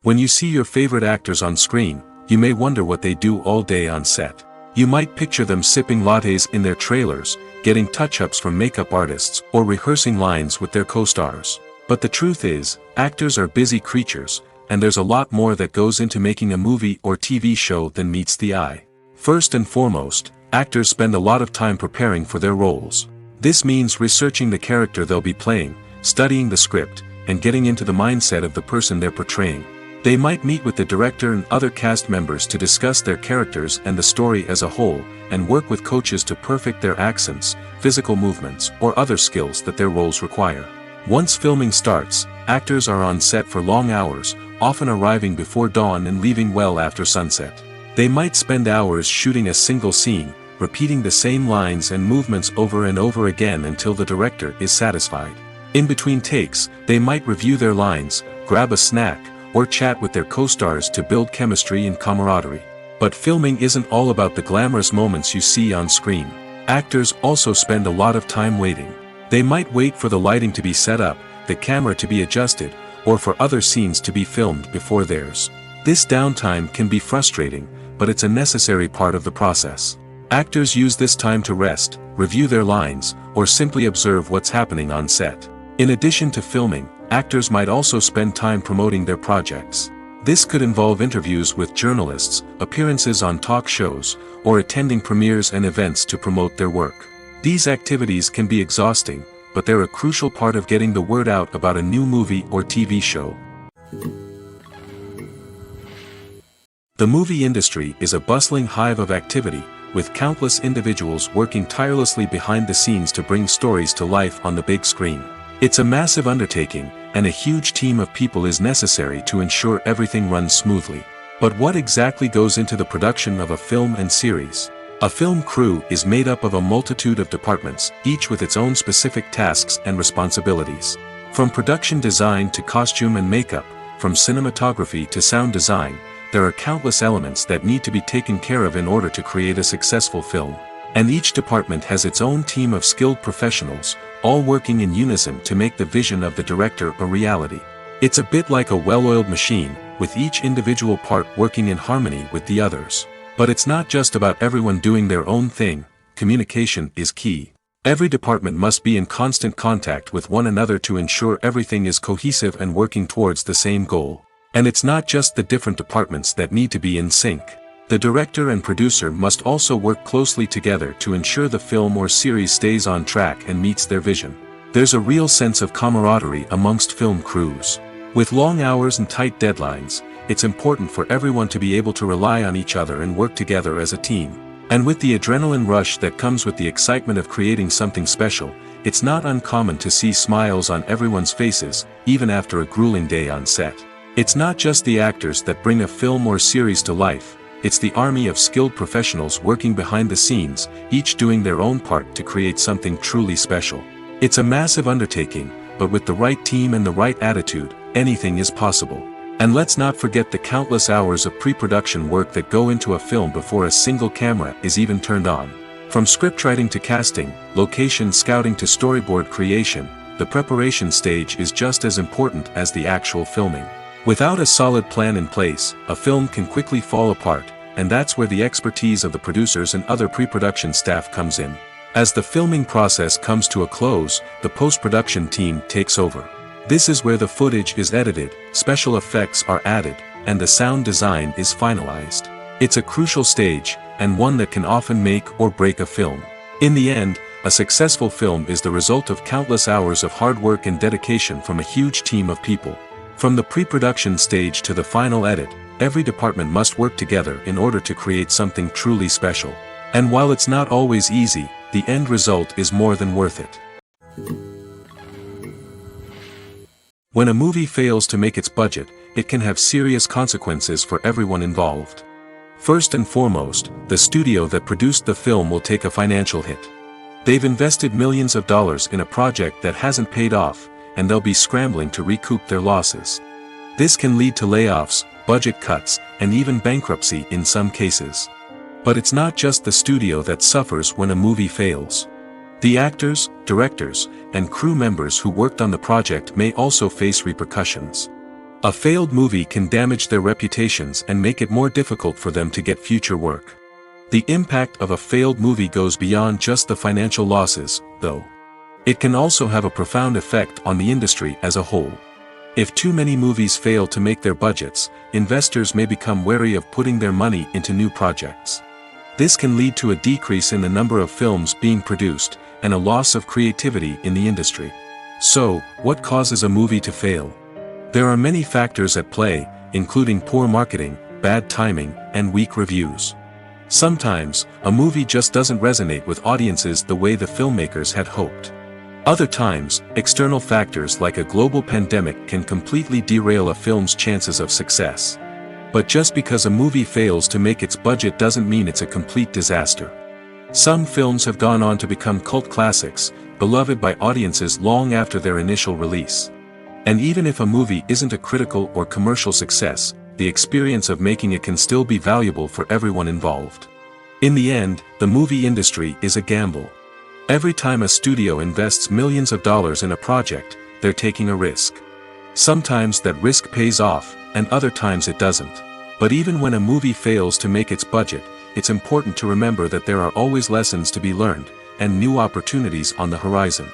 When you see your favorite actors on screen, you may wonder what they do all day on set. You might picture them sipping lattes in their trailers, getting touch-ups from makeup artists, or rehearsing lines with their co-stars. But the truth is, actors are busy creatures, and there's a lot more that goes into making a movie or TV show than meets the eye. First and foremost, actors spend a lot of time preparing for their roles. This means researching the character they'll be playing, studying the script, and getting into the mindset of the person they're portraying. They might meet with the director and other cast members to discuss their characters and the story as a whole, and work with coaches to perfect their accents, physical movements, or other skills that their roles require. Once filming starts, actors are on set for long hours, often arriving before dawn and leaving well after sunset. They might spend hours shooting a single scene, repeating the same lines and movements over and over again until the director is satisfied. In between takes, they might review their lines, grab a snack, or chat with their co-stars to build chemistry and camaraderie. But filming isn't all about the glamorous moments you see on screen. Actors also spend a lot of time waiting. They might wait for the lighting to be set up, the camera to be adjusted, or for other scenes to be filmed before theirs. This downtime can be frustrating, but it's a necessary part of the process. Actors use this time to rest, review their lines, or simply observe what's happening on set. In addition to filming, actors might also spend time promoting their projects. This could involve interviews with journalists, appearances on talk shows, or attending premieres and events to promote their work. These activities can be exhausting, but they're a crucial part of getting the word out about a new movie or TV show. The movie industry is a bustling hive of activity, with countless individuals working tirelessly behind the scenes to bring stories to life on the big screen. It's a massive undertaking, and a huge team of people is necessary to ensure everything runs smoothly. But what exactly goes into the production of a film and series? A film crew is made up of a multitude of departments, each with its own specific tasks and responsibilities. From production design to costume and makeup, from cinematography to sound design, there are countless elements that need to be taken care of in order to create a successful film. And each department has its own team of skilled professionals, all working in unison to make the vision of the director a reality. It's a bit like a well-oiled machine, with each individual part working in harmony with the others. But it's not just about everyone doing their own thing. Communication is key. Every department must be in constant contact with one another to ensure everything is cohesive and working towards the same goal. And it's not just the different departments that need to be in sync. The director and producer must also work closely together to ensure the film or series stays on track and meets their vision. There's a real sense of camaraderie amongst film crews. With long hours and tight deadlines, it's important for everyone to be able to rely on each other and work together as a team. And with the adrenaline rush that comes with the excitement of creating something special, it's not uncommon to see smiles on everyone's faces, even after a grueling day on set. It's not just the actors that bring a film or series to life. It's the army of skilled professionals working behind the scenes, each doing their own part to create something truly special. It's a massive undertaking, but with the right team and the right attitude, anything is possible. And let's not forget the countless hours of pre-production work that go into a film before a single camera is even turned on. From scriptwriting to casting, location scouting to storyboard creation, the preparation stage is just as important as the actual filming. Without a solid plan in place, a film can quickly fall apart, and that's where the expertise of the producers and other pre-production staff comes in. As the filming process comes to a close, the post-production team takes over. This is where the footage is edited, special effects are added, and the sound design is finalized. It's a crucial stage, and one that can often make or break a film. In the end, a successful film is the result of countless hours of hard work and dedication from a huge team of people. From the pre-production stage to the final edit, every department must work together in order to create something truly special. And while it's not always easy, the end result is more than worth it. When a movie fails to make its budget, it can have serious consequences for everyone involved. First and foremost, the studio that produced the film will take a financial hit. They've invested millions of dollars in a project that hasn't paid off, and they'll be scrambling to recoup their losses. This can lead to layoffs, budget cuts, and even bankruptcy in some cases. But it's not just the studio that suffers when a movie fails. The actors, directors, and crew members who worked on the project may also face repercussions. A failed movie can damage their reputations and make it more difficult for them to get future work. The impact of a failed movie goes beyond just the financial losses, though. It can also have a profound effect on the industry as a whole. If too many movies fail to make their budgets, investors may become wary of putting their money into new projects. This can lead to a decrease in the number of films being produced, and a loss of creativity in the industry. So, what causes a movie to fail? There are many factors at play, including poor marketing, bad timing, and weak reviews. Sometimes, a movie just doesn't resonate with audiences the way the filmmakers had hoped. Other times, external factors like a global pandemic can completely derail a film's chances of success. But just because a movie fails to make its budget doesn't mean it's a complete disaster. Some films have gone on to become cult classics, beloved by audiences long after their initial release. And even if a movie isn't a critical or commercial success, the experience of making it can still be valuable for everyone involved. In the end, the movie industry is a gamble. Every time a studio invests millions of dollars in a project, they're taking a risk. Sometimes that risk pays off, and other times it doesn't. But even when a movie fails to make its budget, it's important to remember that there are always lessons to be learned, and new opportunities on the horizon.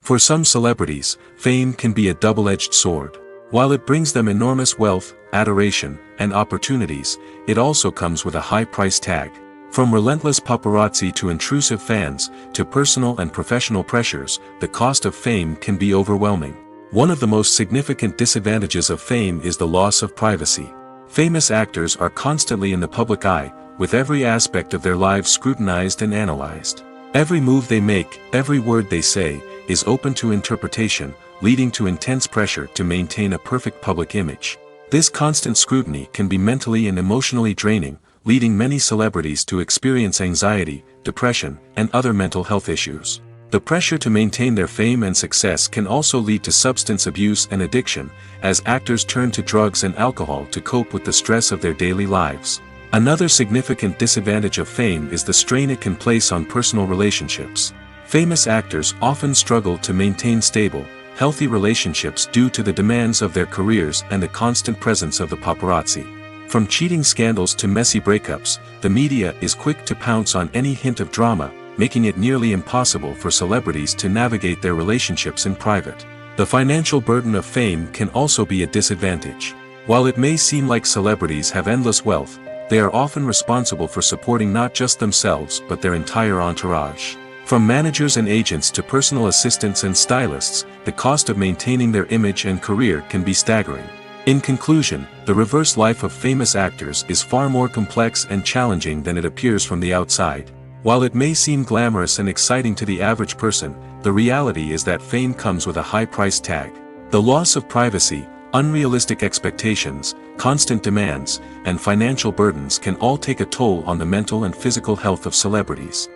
For some celebrities, fame can be a double-edged sword. While it brings them enormous wealth, adoration, and opportunities, it also comes with a high price tag. From relentless paparazzi to intrusive fans, to personal and professional pressures, the cost of fame can be overwhelming. One of the most significant disadvantages of fame is the loss of privacy. Famous actors are constantly in the public eye, with every aspect of their lives scrutinized and analyzed. Every move they make, every word they say, is open to interpretation, leading to intense pressure to maintain a perfect public image. This constant scrutiny can be mentally and emotionally draining, leading many celebrities to experience anxiety, depression, and other mental health issues. The pressure to maintain their fame and success can also lead to substance abuse and addiction, as actors turn to drugs and alcohol to cope with the stress of their daily lives. Another significant disadvantage of fame is the strain it can place on personal relationships. Famous actors often struggle to maintain stable, healthy relationships due to the demands of their careers and the constant presence of the paparazzi. From cheating scandals to messy breakups, the media is quick to pounce on any hint of drama, making it nearly impossible for celebrities to navigate their relationships in private. The financial burden of fame can also be a disadvantage. While it may seem like celebrities have endless wealth, they are often responsible for supporting not just themselves but their entire entourage. From managers and agents to personal assistants and stylists, the cost of maintaining their image and career can be staggering. In conclusion, the reverse life of famous actors is far more complex and challenging than it appears from the outside. While it may seem glamorous and exciting to the average person, the reality is that fame comes with a high price tag. The loss of privacy, unrealistic expectations, constant demands, and financial burdens can all take a toll on the mental and physical health of celebrities.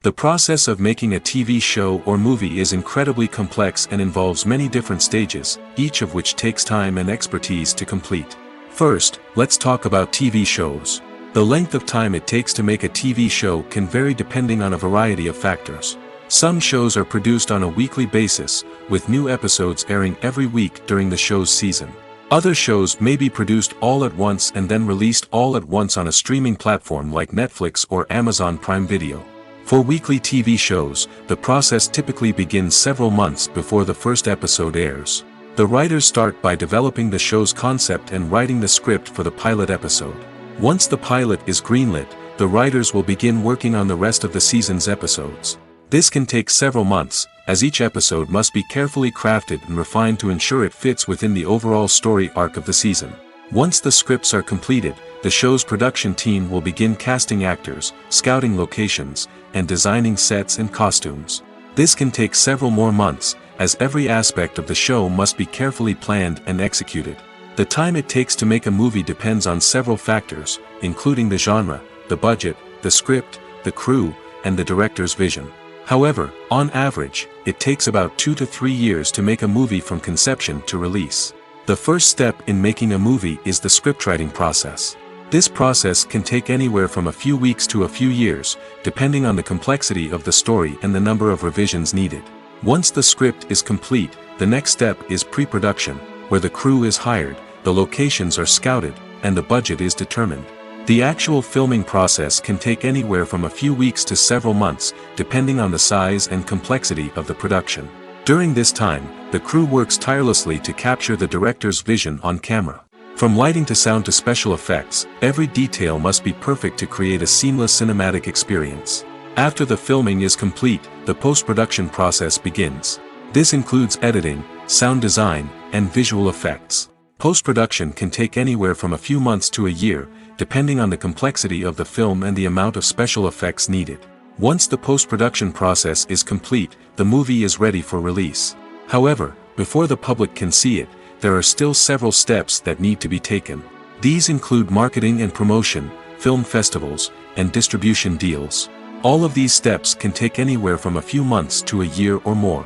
The process of making a TV show or movie is incredibly complex and involves many different stages, each of which takes time and expertise to complete. First, let's talk about TV shows. The length of time it takes to make a TV show can vary depending on a variety of factors. Some shows are produced on a weekly basis, with new episodes airing every week during the show's season. Other shows may be produced all at once and then released all at once on a streaming platform like Netflix or Amazon Prime Video. For weekly TV shows, the process typically begins several months before the first episode airs. The writers start by developing the show's concept and writing the script for the pilot episode. Once the pilot is greenlit, the writers will begin working on the rest of the season's episodes. This can take several months, as each episode must be carefully crafted and refined to ensure it fits within the overall story arc of the season. Once the scripts are completed, the show's production team will begin casting actors, scouting locations, and designing sets and costumes. This can take several more months, as every aspect of the show must be carefully planned and executed. The time it takes to make a movie depends on several factors, including the genre, the budget, the script, the crew, and the director's vision. However, on average, it takes about 2 to 3 years to make a movie from conception to release. The first step in making a movie is the scriptwriting process. This process can take anywhere from a few weeks to a few years, depending on the complexity of the story and the number of revisions needed. Once the script is complete, the next step is pre-production, where the crew is hired, the locations are scouted, and the budget is determined. The actual filming process can take anywhere from a few weeks to several months, depending on the size and complexity of the production. During this time, the crew works tirelessly to capture the director's vision on camera. From lighting to sound to special effects, every detail must be perfect to create a seamless cinematic experience. After the filming is complete, the post-production process begins. This includes editing, sound design, and visual effects. Post-production can take anywhere from a few months to a year, depending on the complexity of the film and the amount of special effects needed. Once the post-production process is complete, the movie is ready for release. However, before the public can see it, there are still several steps that need to be taken. These include marketing and promotion, film festivals, and distribution deals. All of these steps can take anywhere from a few months to a year or more.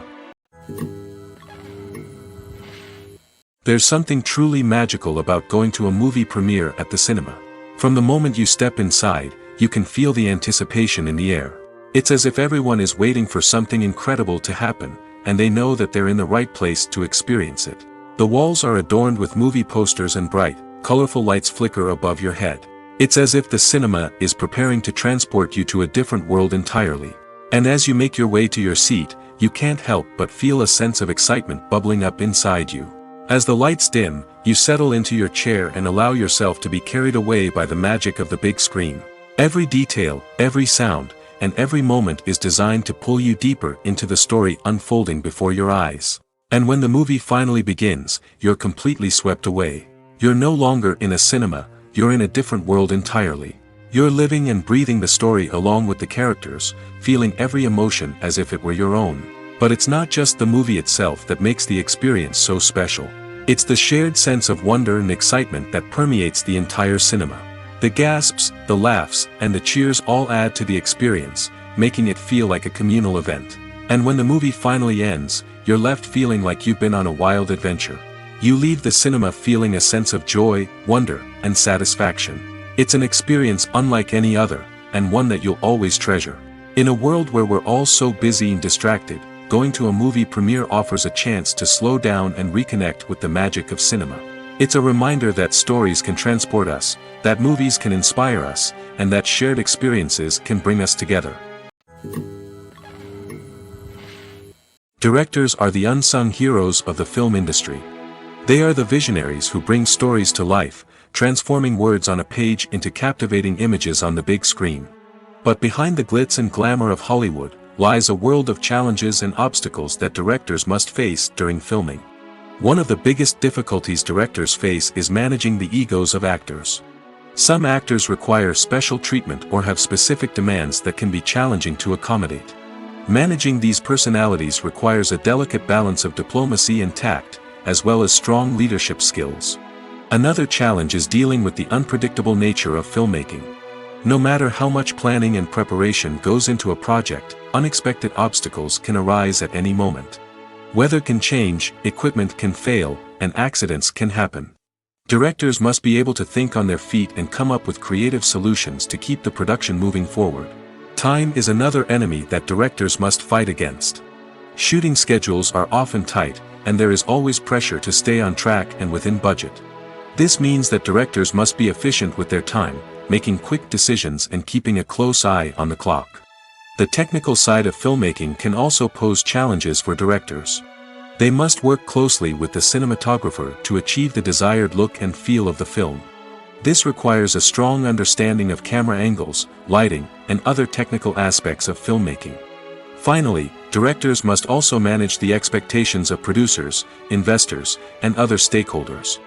There's something truly magical about going to a movie premiere at the cinema. From the moment you step inside, you can feel the anticipation in the air. It's as if everyone is waiting for something incredible to happen, and they know that they're in the right place to experience it. The walls are adorned with movie posters and bright, colorful lights flicker above your head. It's as if the cinema is preparing to transport you to a different world entirely. And as you make your way to your seat, you can't help but feel a sense of excitement bubbling up inside you. As the lights dim, you settle into your chair and allow yourself to be carried away by the magic of the big screen. Every detail, every sound, and every moment is designed to pull you deeper into the story unfolding before your eyes. And when the movie finally begins, you're completely swept away. You're no longer in a cinema, you're in a different world entirely. You're living and breathing the story along with the characters, feeling every emotion as if it were your own. But it's not just the movie itself that makes the experience so special. It's the shared sense of wonder and excitement that permeates the entire cinema. The gasps, the laughs, and the cheers all add to the experience, making it feel like a communal event. And when the movie finally ends, you're left feeling like you've been on a wild adventure. You leave the cinema feeling a sense of joy, wonder, and satisfaction. It's an experience unlike any other, and one that you'll always treasure. In a world where we're all so busy and distracted, going to a movie premiere offers a chance to slow down and reconnect with the magic of cinema. It's a reminder that stories can transport us, that movies can inspire us, and that shared experiences can bring us together. Directors are the unsung heroes of the film industry. They are the visionaries who bring stories to life, transforming words on a page into captivating images on the big screen. But behind the glitz and glamour of Hollywood, lies a world of challenges and obstacles that directors must face during filming. One of the biggest difficulties directors face is managing the egos of actors. Some actors require special treatment or have specific demands that can be challenging to accommodate. Managing these personalities requires a delicate balance of diplomacy and tact, as well as strong leadership skills. Another challenge is dealing with the unpredictable nature of filmmaking. No matter how much planning and preparation goes into a project, unexpected obstacles can arise at any moment. Weather can change, equipment can fail, and accidents can happen. Directors must be able to think on their feet and come up with creative solutions to keep the production moving forward. Time is another enemy that directors must fight against. Shooting schedules are often tight, and there is always pressure to stay on track and within budget. This means that directors must be efficient with their time, making quick decisions and keeping a close eye on the clock. The technical side of filmmaking can also pose challenges for directors. They must work closely with the cinematographer to achieve the desired look and feel of the film. This requires a strong understanding of camera angles, lighting, and other technical aspects of filmmaking. Finally, directors must also manage the expectations of producers, investors, and other stakeholders.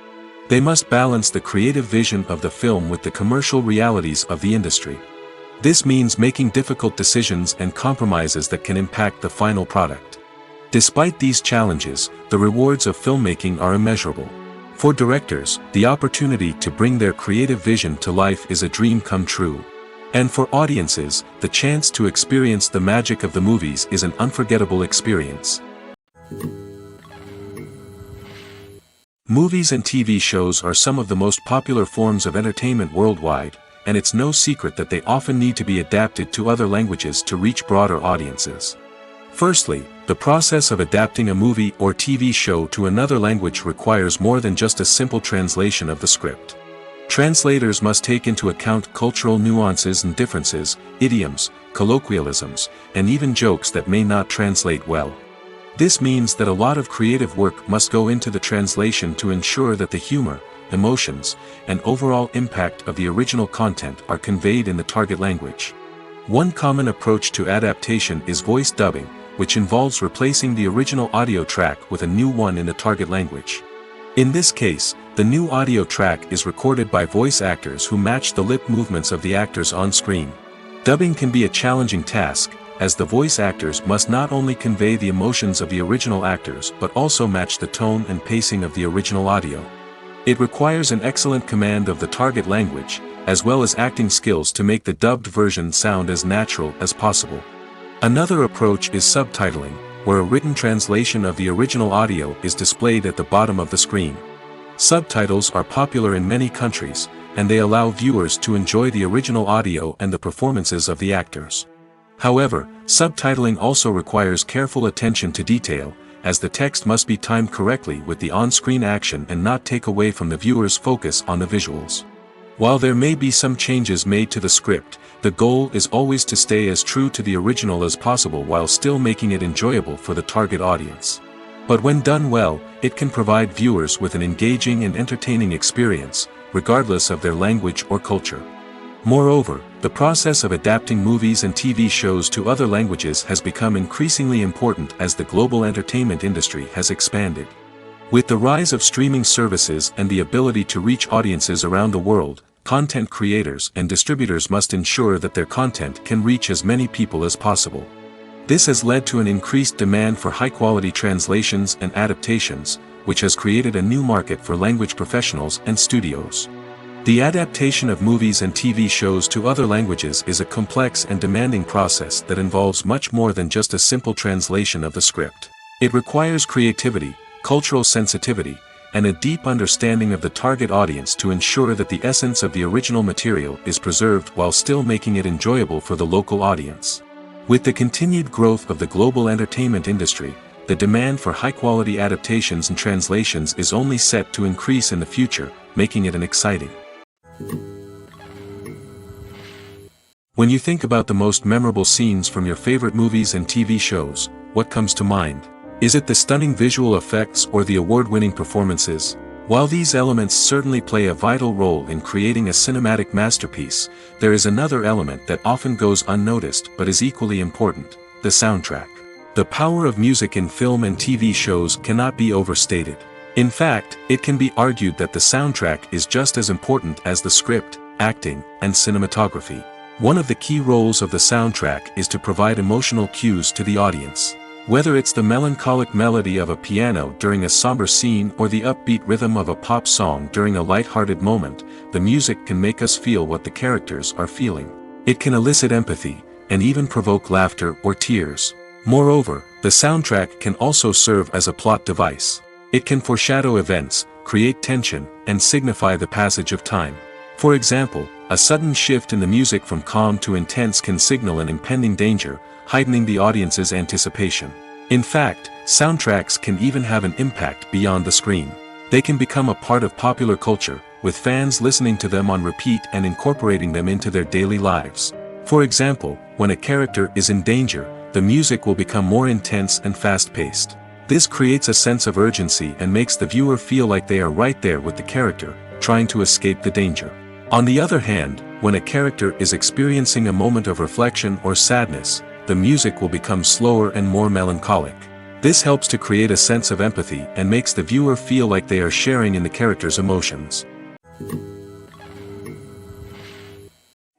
They must balance the creative vision of the film with the commercial realities of the industry. This means making difficult decisions and compromises that can impact the final product. Despite these challenges, the rewards of filmmaking are immeasurable. For directors, the opportunity to bring their creative vision to life is a dream come true. And for audiences, the chance to experience the magic of the movies is an unforgettable experience. Movies and TV shows are some of the most popular forms of entertainment worldwide, and it's no secret that they often need to be adapted to other languages to reach broader audiences. Firstly, The process of adapting a movie or TV show to another language requires more than just a simple translation of the script. Translators must take into account cultural nuances and differences, idioms, colloquialisms, and even jokes that may not translate well. This means that a lot of creative work must go into the translation to ensure that the humor, emotions, and overall impact of the original content are conveyed in the target language. One common approach to adaptation is voice dubbing, which involves replacing the original audio track with a new one in the target language. In this case, the new audio track is recorded by voice actors who match the lip movements of the actors on screen. Dubbing can be a challenging task, as the voice actors must not only convey the emotions of the original actors but also match the tone and pacing of the original audio. It requires an excellent command of the target language, as well as acting skills to make the dubbed version sound as natural as possible. Another approach is subtitling, where a written translation of the original audio is displayed at the bottom of the screen. Subtitles are popular in many countries, and they allow viewers to enjoy the original audio and the performances of the actors. However, subtitling also requires careful attention to detail, as the text must be timed correctly with the on-screen action and not take away from the viewer's focus on the visuals. While there may be some changes made to the script, the goal is always to stay as true to the original as possible while still making it enjoyable for the target audience. But when done well, it can provide viewers with an engaging and entertaining experience, regardless of their language or culture. Moreover, the process of adapting movies and TV shows to other languages has become increasingly important as the global entertainment industry has expanded. With the rise of streaming services and the ability to reach audiences around the world, content creators and distributors must ensure that their content can reach as many people as possible. This has led to an increased demand for high-quality translations and adaptations, which has created a new market for language professionals and studios. The adaptation of movies and TV shows to other languages is a complex and demanding process that involves much more than just a simple translation of the script. It requires creativity, cultural sensitivity, and a deep understanding of the target audience to ensure that the essence of the original material is preserved while still making it enjoyable for the local audience. With the continued growth of the global entertainment industry, the demand for high-quality adaptations and translations is only set to increase in the future, making it an exciting. When you think about the most memorable scenes from your favorite movies and TV shows, what comes to mind? Is it the stunning visual effects or the award-winning performances? While these elements certainly play a vital role in creating a cinematic masterpiece, there is another element that often goes unnoticed but is equally important: the soundtrack. The power of music in film and TV shows cannot be overstated. In fact, it can be argued that the soundtrack is just as important as the script, acting, and cinematography. One of the key roles of the soundtrack is to provide emotional cues to the audience. Whether it's the melancholic melody of a piano during a somber scene or the upbeat rhythm of a pop song during a light-hearted moment, the music can make us feel what the characters are feeling. It can elicit empathy, and even provoke laughter or tears. Moreover, the soundtrack can also serve as a plot device. It can foreshadow events, create tension, and signify the passage of time. For example, a sudden shift in the music from calm to intense can signal an impending danger, heightening the audience's anticipation. In fact, soundtracks can even have an impact beyond the screen. They can become a part of popular culture, with fans listening to them on repeat and incorporating them into their daily lives. For example, when a character is in danger, the music will become more intense and fast-paced. This creates a sense of urgency and makes the viewer feel like they are right there with the character, trying to escape the danger. On the other hand, when a character is experiencing a moment of reflection or sadness, the music will become slower and more melancholic. This helps to create a sense of empathy and makes the viewer feel like they are sharing in the character's emotions.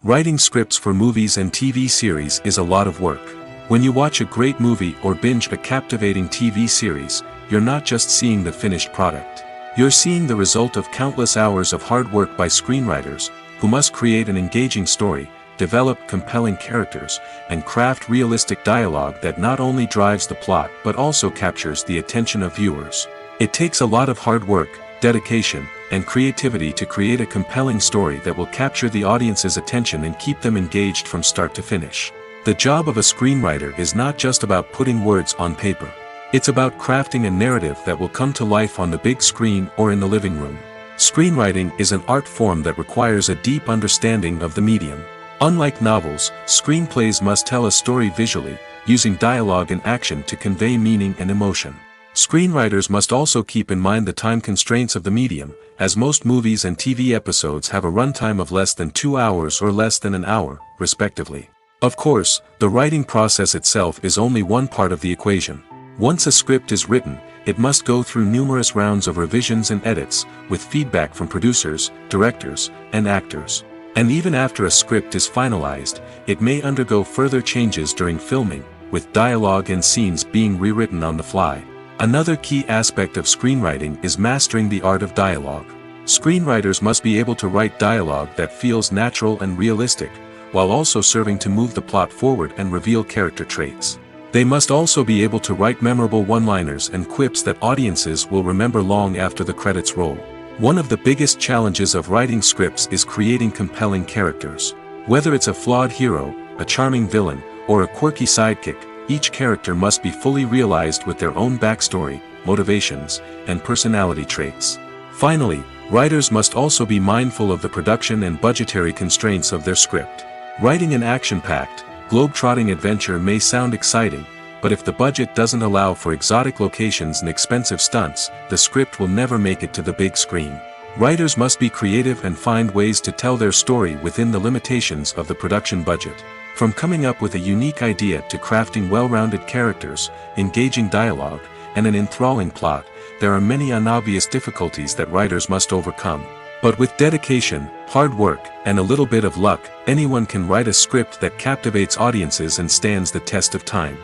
Writing scripts for movies and TV series is a lot of work. When you watch a great movie or binge a captivating TV series, you're not just seeing the finished product. You're seeing the result of countless hours of hard work by screenwriters, who must create an engaging story, develop compelling characters, and craft realistic dialogue that not only drives the plot but also captures the attention of viewers. It takes a lot of hard work, dedication, and creativity to create a compelling story that will capture the audience's attention and keep them engaged from start to finish. The job of a screenwriter is not just about putting words on paper. It's about crafting a narrative that will come to life on the big screen or in the living room. Screenwriting is an art form that requires a deep understanding of the medium. Unlike novels, screenplays must tell a story visually, using dialogue and action to convey meaning and emotion. Screenwriters must also keep in mind the time constraints of the medium, as most movies and TV episodes have a runtime of less than 2 hours or less than an hour, respectively. Of course, the writing process itself is only one part of the equation. Once a script is written, it must go through numerous rounds of revisions and edits, with feedback from producers, directors, and actors. And even after a script is finalized, it may undergo further changes during filming, with dialogue and scenes being rewritten on the fly. Another key aspect of screenwriting is mastering the art of dialogue. Screenwriters must be able to write dialogue that feels natural and realistic, while also serving to move the plot forward and reveal character traits. They must also be able to write memorable one-liners and quips that audiences will remember long after the credits roll. One of the biggest challenges of writing scripts is creating compelling characters. Whether it's a flawed hero, a charming villain, or a quirky sidekick, each character must be fully realized with their own backstory, motivations, and personality traits. Finally, writers must also be mindful of the production and budgetary constraints of their script. Writing an action-packed, globe-trotting adventure may sound exciting, but if the budget doesn't allow for exotic locations and expensive stunts, the script will never make it to the big screen. Writers must be creative and find ways to tell their story within the limitations of the production budget. From coming up with a unique idea to crafting well-rounded characters, engaging dialogue, and an enthralling plot, there are many unobvious difficulties that writers must overcome. But with dedication, hard work, and a little bit of luck, anyone can write a script that captivates audiences and stands the test of time.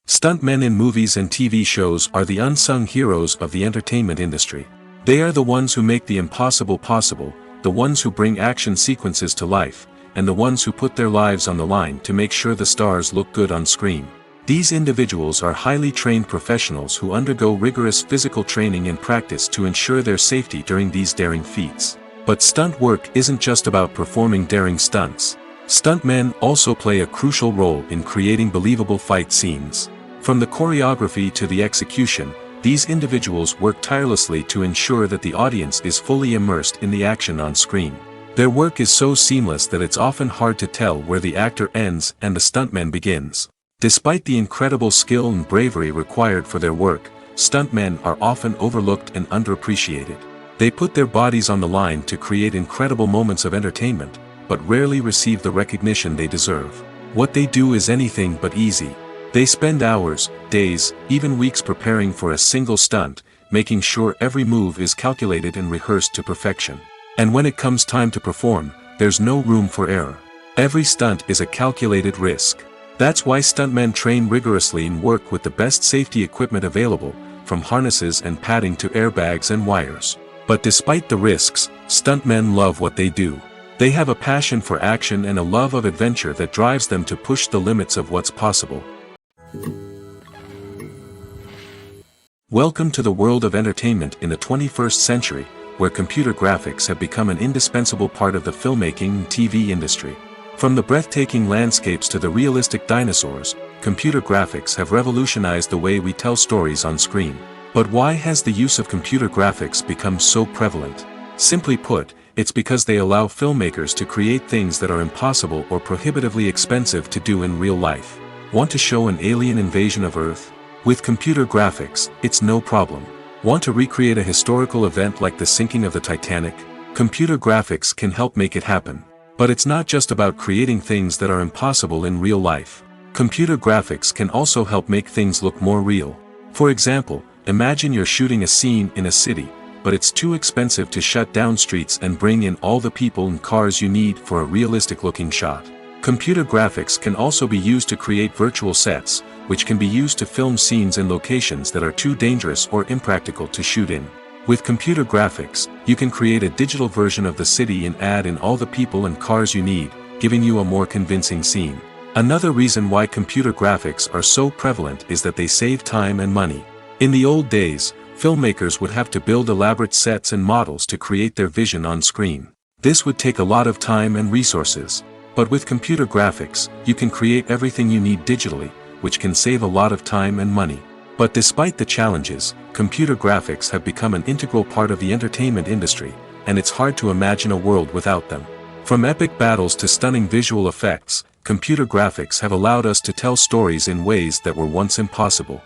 Stuntmen in movies and TV shows are the unsung heroes of the entertainment industry. They are the ones who make the impossible possible, the ones who bring action sequences to life, and the ones who put their lives on the line to make sure the stars look good on screen. These individuals are highly trained professionals who undergo rigorous physical training and practice to ensure their safety during these daring feats. But stunt work isn't just about performing daring stunts. Stuntmen also play a crucial role in creating believable fight scenes. From the choreography to the execution, these individuals work tirelessly to ensure that the audience is fully immersed in the action on screen. Their work is so seamless that it's often hard to tell where the actor ends and the stuntman begins. Despite the incredible skill and bravery required for their work, stuntmen are often overlooked and underappreciated. They put their bodies on the line to create incredible moments of entertainment, but rarely receive the recognition they deserve. What they do is anything but easy. They spend hours, days, even weeks preparing for a single stunt, making sure every move is calculated and rehearsed to perfection. And when it comes time to perform, there's no room for error. Every stunt is a calculated risk. That's why stuntmen train rigorously and work with the best safety equipment available, from harnesses and padding to airbags and wires. But despite the risks, stuntmen love what they do. They have a passion for action and a love of adventure that drives them to push the limits of what's possible. Welcome to the world of entertainment in the 21st century, where computer graphics have become an indispensable part of the filmmaking and TV industry. From the breathtaking landscapes to the realistic dinosaurs, computer graphics have revolutionized the way we tell stories on screen. But why has the use of computer graphics become so prevalent? Simply put, it's because they allow filmmakers to create things that are impossible or prohibitively expensive to do in real life. Want to show an alien invasion of Earth? With computer graphics, it's no problem. Want to recreate a historical event like the sinking of the Titanic? Computer graphics can help make it happen. But it's not just about creating things that are impossible in real life. Computer graphics can also help make things look more real. For example, imagine you're shooting a scene in a city, but it's too expensive to shut down streets and bring in all the people and cars you need for a realistic-looking shot. Computer graphics can also be used to create virtual sets, which can be used to film scenes in locations that are too dangerous or impractical to shoot in. With computer graphics, you can create a digital version of the city and add in all the people and cars you need, giving you a more convincing scene. Another reason why computer graphics are so prevalent is that they save time and money. In the old days, filmmakers would have to build elaborate sets and models to create their vision on screen. This would take a lot of time and resources. But with computer graphics, you can create everything you need digitally, which can save a lot of time and money. But despite the challenges, computer graphics have become an integral part of the entertainment industry, and it's hard to imagine a world without them. From epic battles to stunning visual effects, computer graphics have allowed us to tell stories in ways that were once impossible.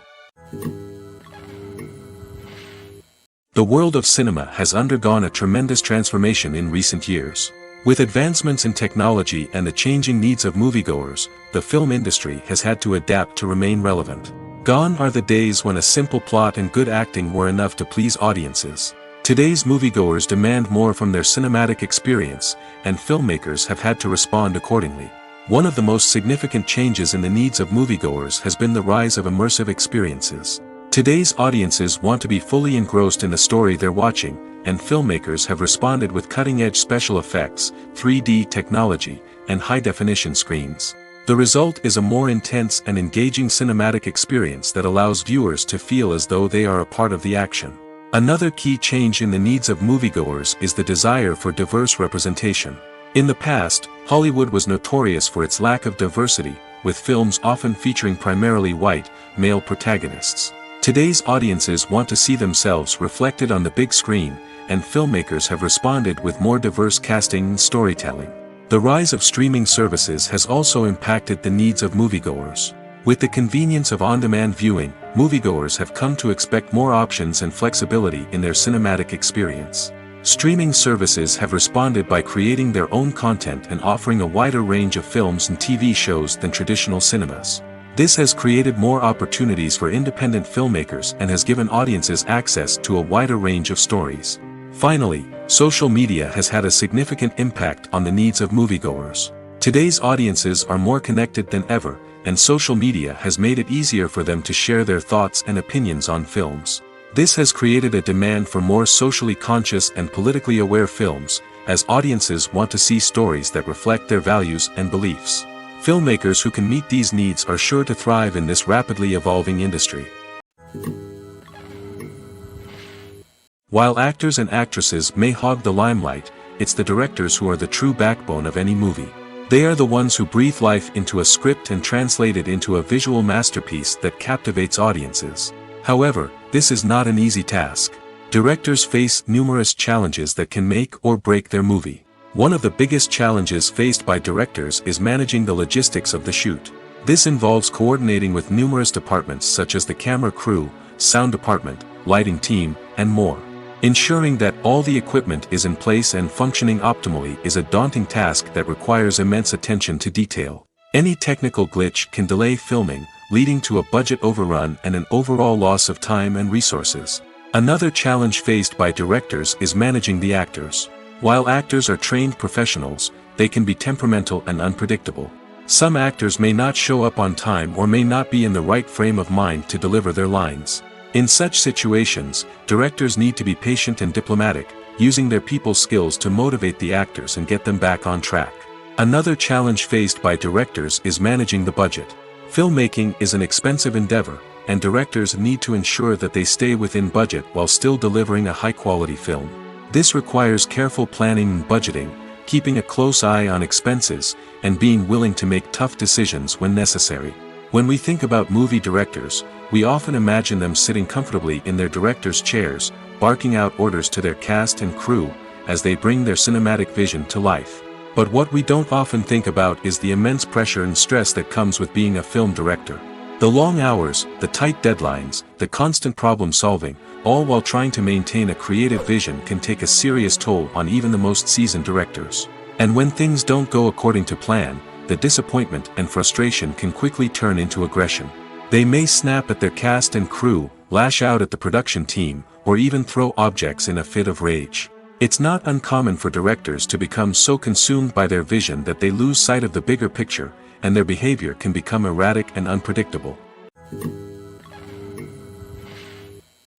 The world of cinema has undergone a tremendous transformation in recent years. With advancements in technology and the changing needs of moviegoers, the film industry has had to adapt to remain relevant. Gone are the days when a simple plot and good acting were enough to please audiences. Today's moviegoers demand more from their cinematic experience, and filmmakers have had to respond accordingly. One of the most significant changes in the needs of moviegoers has been the rise of immersive experiences. Today's audiences want to be fully engrossed in the story they're watching, and filmmakers have responded with cutting-edge special effects, 3D technology, and high-definition screens. The result is a more intense and engaging cinematic experience that allows viewers to feel as though they are a part of the action. Another key change in the needs of moviegoers is the desire for diverse representation. In the past, Hollywood was notorious for its lack of diversity, with films often featuring primarily white, male protagonists. Today's audiences want to see themselves reflected on the big screen, and filmmakers have responded with more diverse casting and storytelling. The rise of streaming services has also impacted the needs of moviegoers. With the convenience of on-demand viewing, moviegoers have come to expect more options and flexibility in their cinematic experience. Streaming services have responded by creating their own content and offering a wider range of films and TV shows than traditional cinemas. This has created more opportunities for independent filmmakers and has given audiences access to a wider range of stories. Finally, social media has had a significant impact on the needs of moviegoers. Today's audiences are more connected than ever, and social media has made it easier for them to share their thoughts and opinions on films. This has created a demand for more socially conscious and politically aware films, as audiences want to see stories that reflect their values and beliefs. Filmmakers who can meet these needs are sure to thrive in this rapidly evolving industry. While actors and actresses may hog the limelight, it's the directors who are the true backbone of any movie. They are the ones who breathe life into a script and translate it into a visual masterpiece that captivates audiences. However, this is not an easy task. Directors face numerous challenges that can make or break their movie. One of the biggest challenges faced by directors is managing the logistics of the shoot. This involves coordinating with numerous departments such as the camera crew, sound department, lighting team, and more. Ensuring that all the equipment is in place and functioning optimally is a daunting task that requires immense attention to detail. Any technical glitch can delay filming, leading to a budget overrun and an overall loss of time and resources. Another challenge faced by directors is managing the actors. While actors are trained professionals, they can be temperamental and unpredictable. Some actors may not show up on time or may not be in the right frame of mind to deliver their lines. In such situations, directors need to be patient and diplomatic, using their people skills to motivate the actors and get them back on track. Another challenge faced by directors is managing the budget. Filmmaking is an expensive endeavor, and directors need to ensure that they stay within budget while still delivering a high-quality film. This requires careful planning and budgeting, keeping a close eye on expenses, and being willing to make tough decisions when necessary. When we think about movie directors, we often imagine them sitting comfortably in their director's chairs, barking out orders to their cast and crew, as they bring their cinematic vision to life. But what we don't often think about is the immense pressure and stress that comes with being a film director. The long hours, the tight deadlines, the constant problem solving, all while trying to maintain a creative vision can take a serious toll on even the most seasoned directors. And when things don't go according to plan, the disappointment and frustration can quickly turn into aggression. They may snap at their cast and crew, lash out at the production team, or even throw objects in a fit of rage. It's not uncommon for directors to become so consumed by their vision that they lose sight of the bigger picture, and their behavior can become erratic and unpredictable.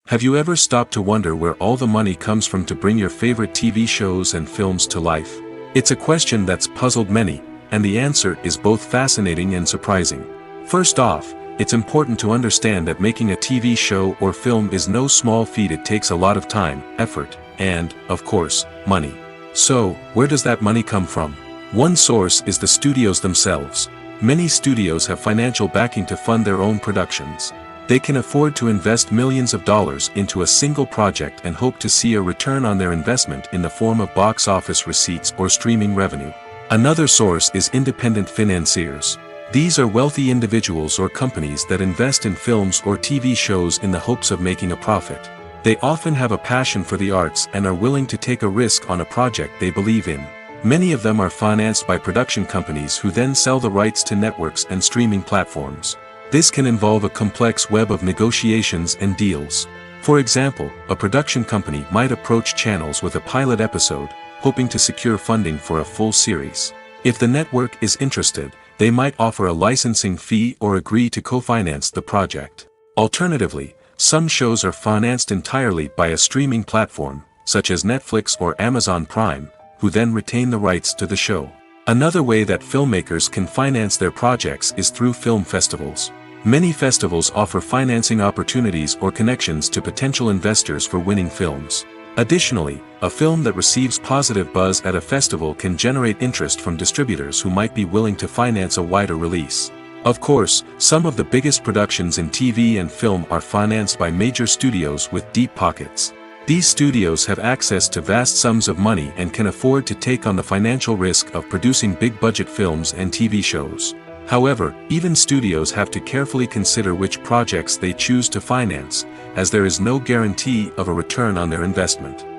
Have you ever stopped to wonder where all the money comes from to bring your favorite TV shows and films to life? It's a question that's puzzled many, and the answer is both fascinating and surprising. First off, it's important to understand that making a TV show or film is no small feat. It takes a lot of time, effort, and, of course, money. So, where does that money come from? One source is the studios themselves. Many studios have financial backing to fund their own productions. They can afford to invest millions of dollars into a single project and hope to see a return on their investment in the form of box office receipts or streaming revenue. Another source is independent financiers. These are wealthy individuals or companies that invest in films or TV shows in the hopes of making a profit. They often have a passion for the arts and are willing to take a risk on a project they believe in. Many of them are financed by production companies who then sell the rights to networks and streaming platforms. This can involve a complex web of negotiations and deals. For example, a production company might approach channels with a pilot episode, hoping to secure funding for a full series. If the network is interested, they might offer a licensing fee or agree to co-finance the project. Alternatively, some shows are financed entirely by a streaming platform, such as Netflix or Amazon Prime, who then retain the rights to the show. Another way that filmmakers can finance their projects is through film festivals. Many festivals offer financing opportunities or connections to potential investors for winning films. Additionally, a film that receives positive buzz at a festival can generate interest from distributors who might be willing to finance a wider release. Of course, some of the biggest productions in TV and film are financed by major studios with deep pockets. These studios have access to vast sums of money and can afford to take on the financial risk of producing big-budget films and TV shows. However, even studios have to carefully consider which projects they choose to finance, as there is no guarantee of a return on their investment.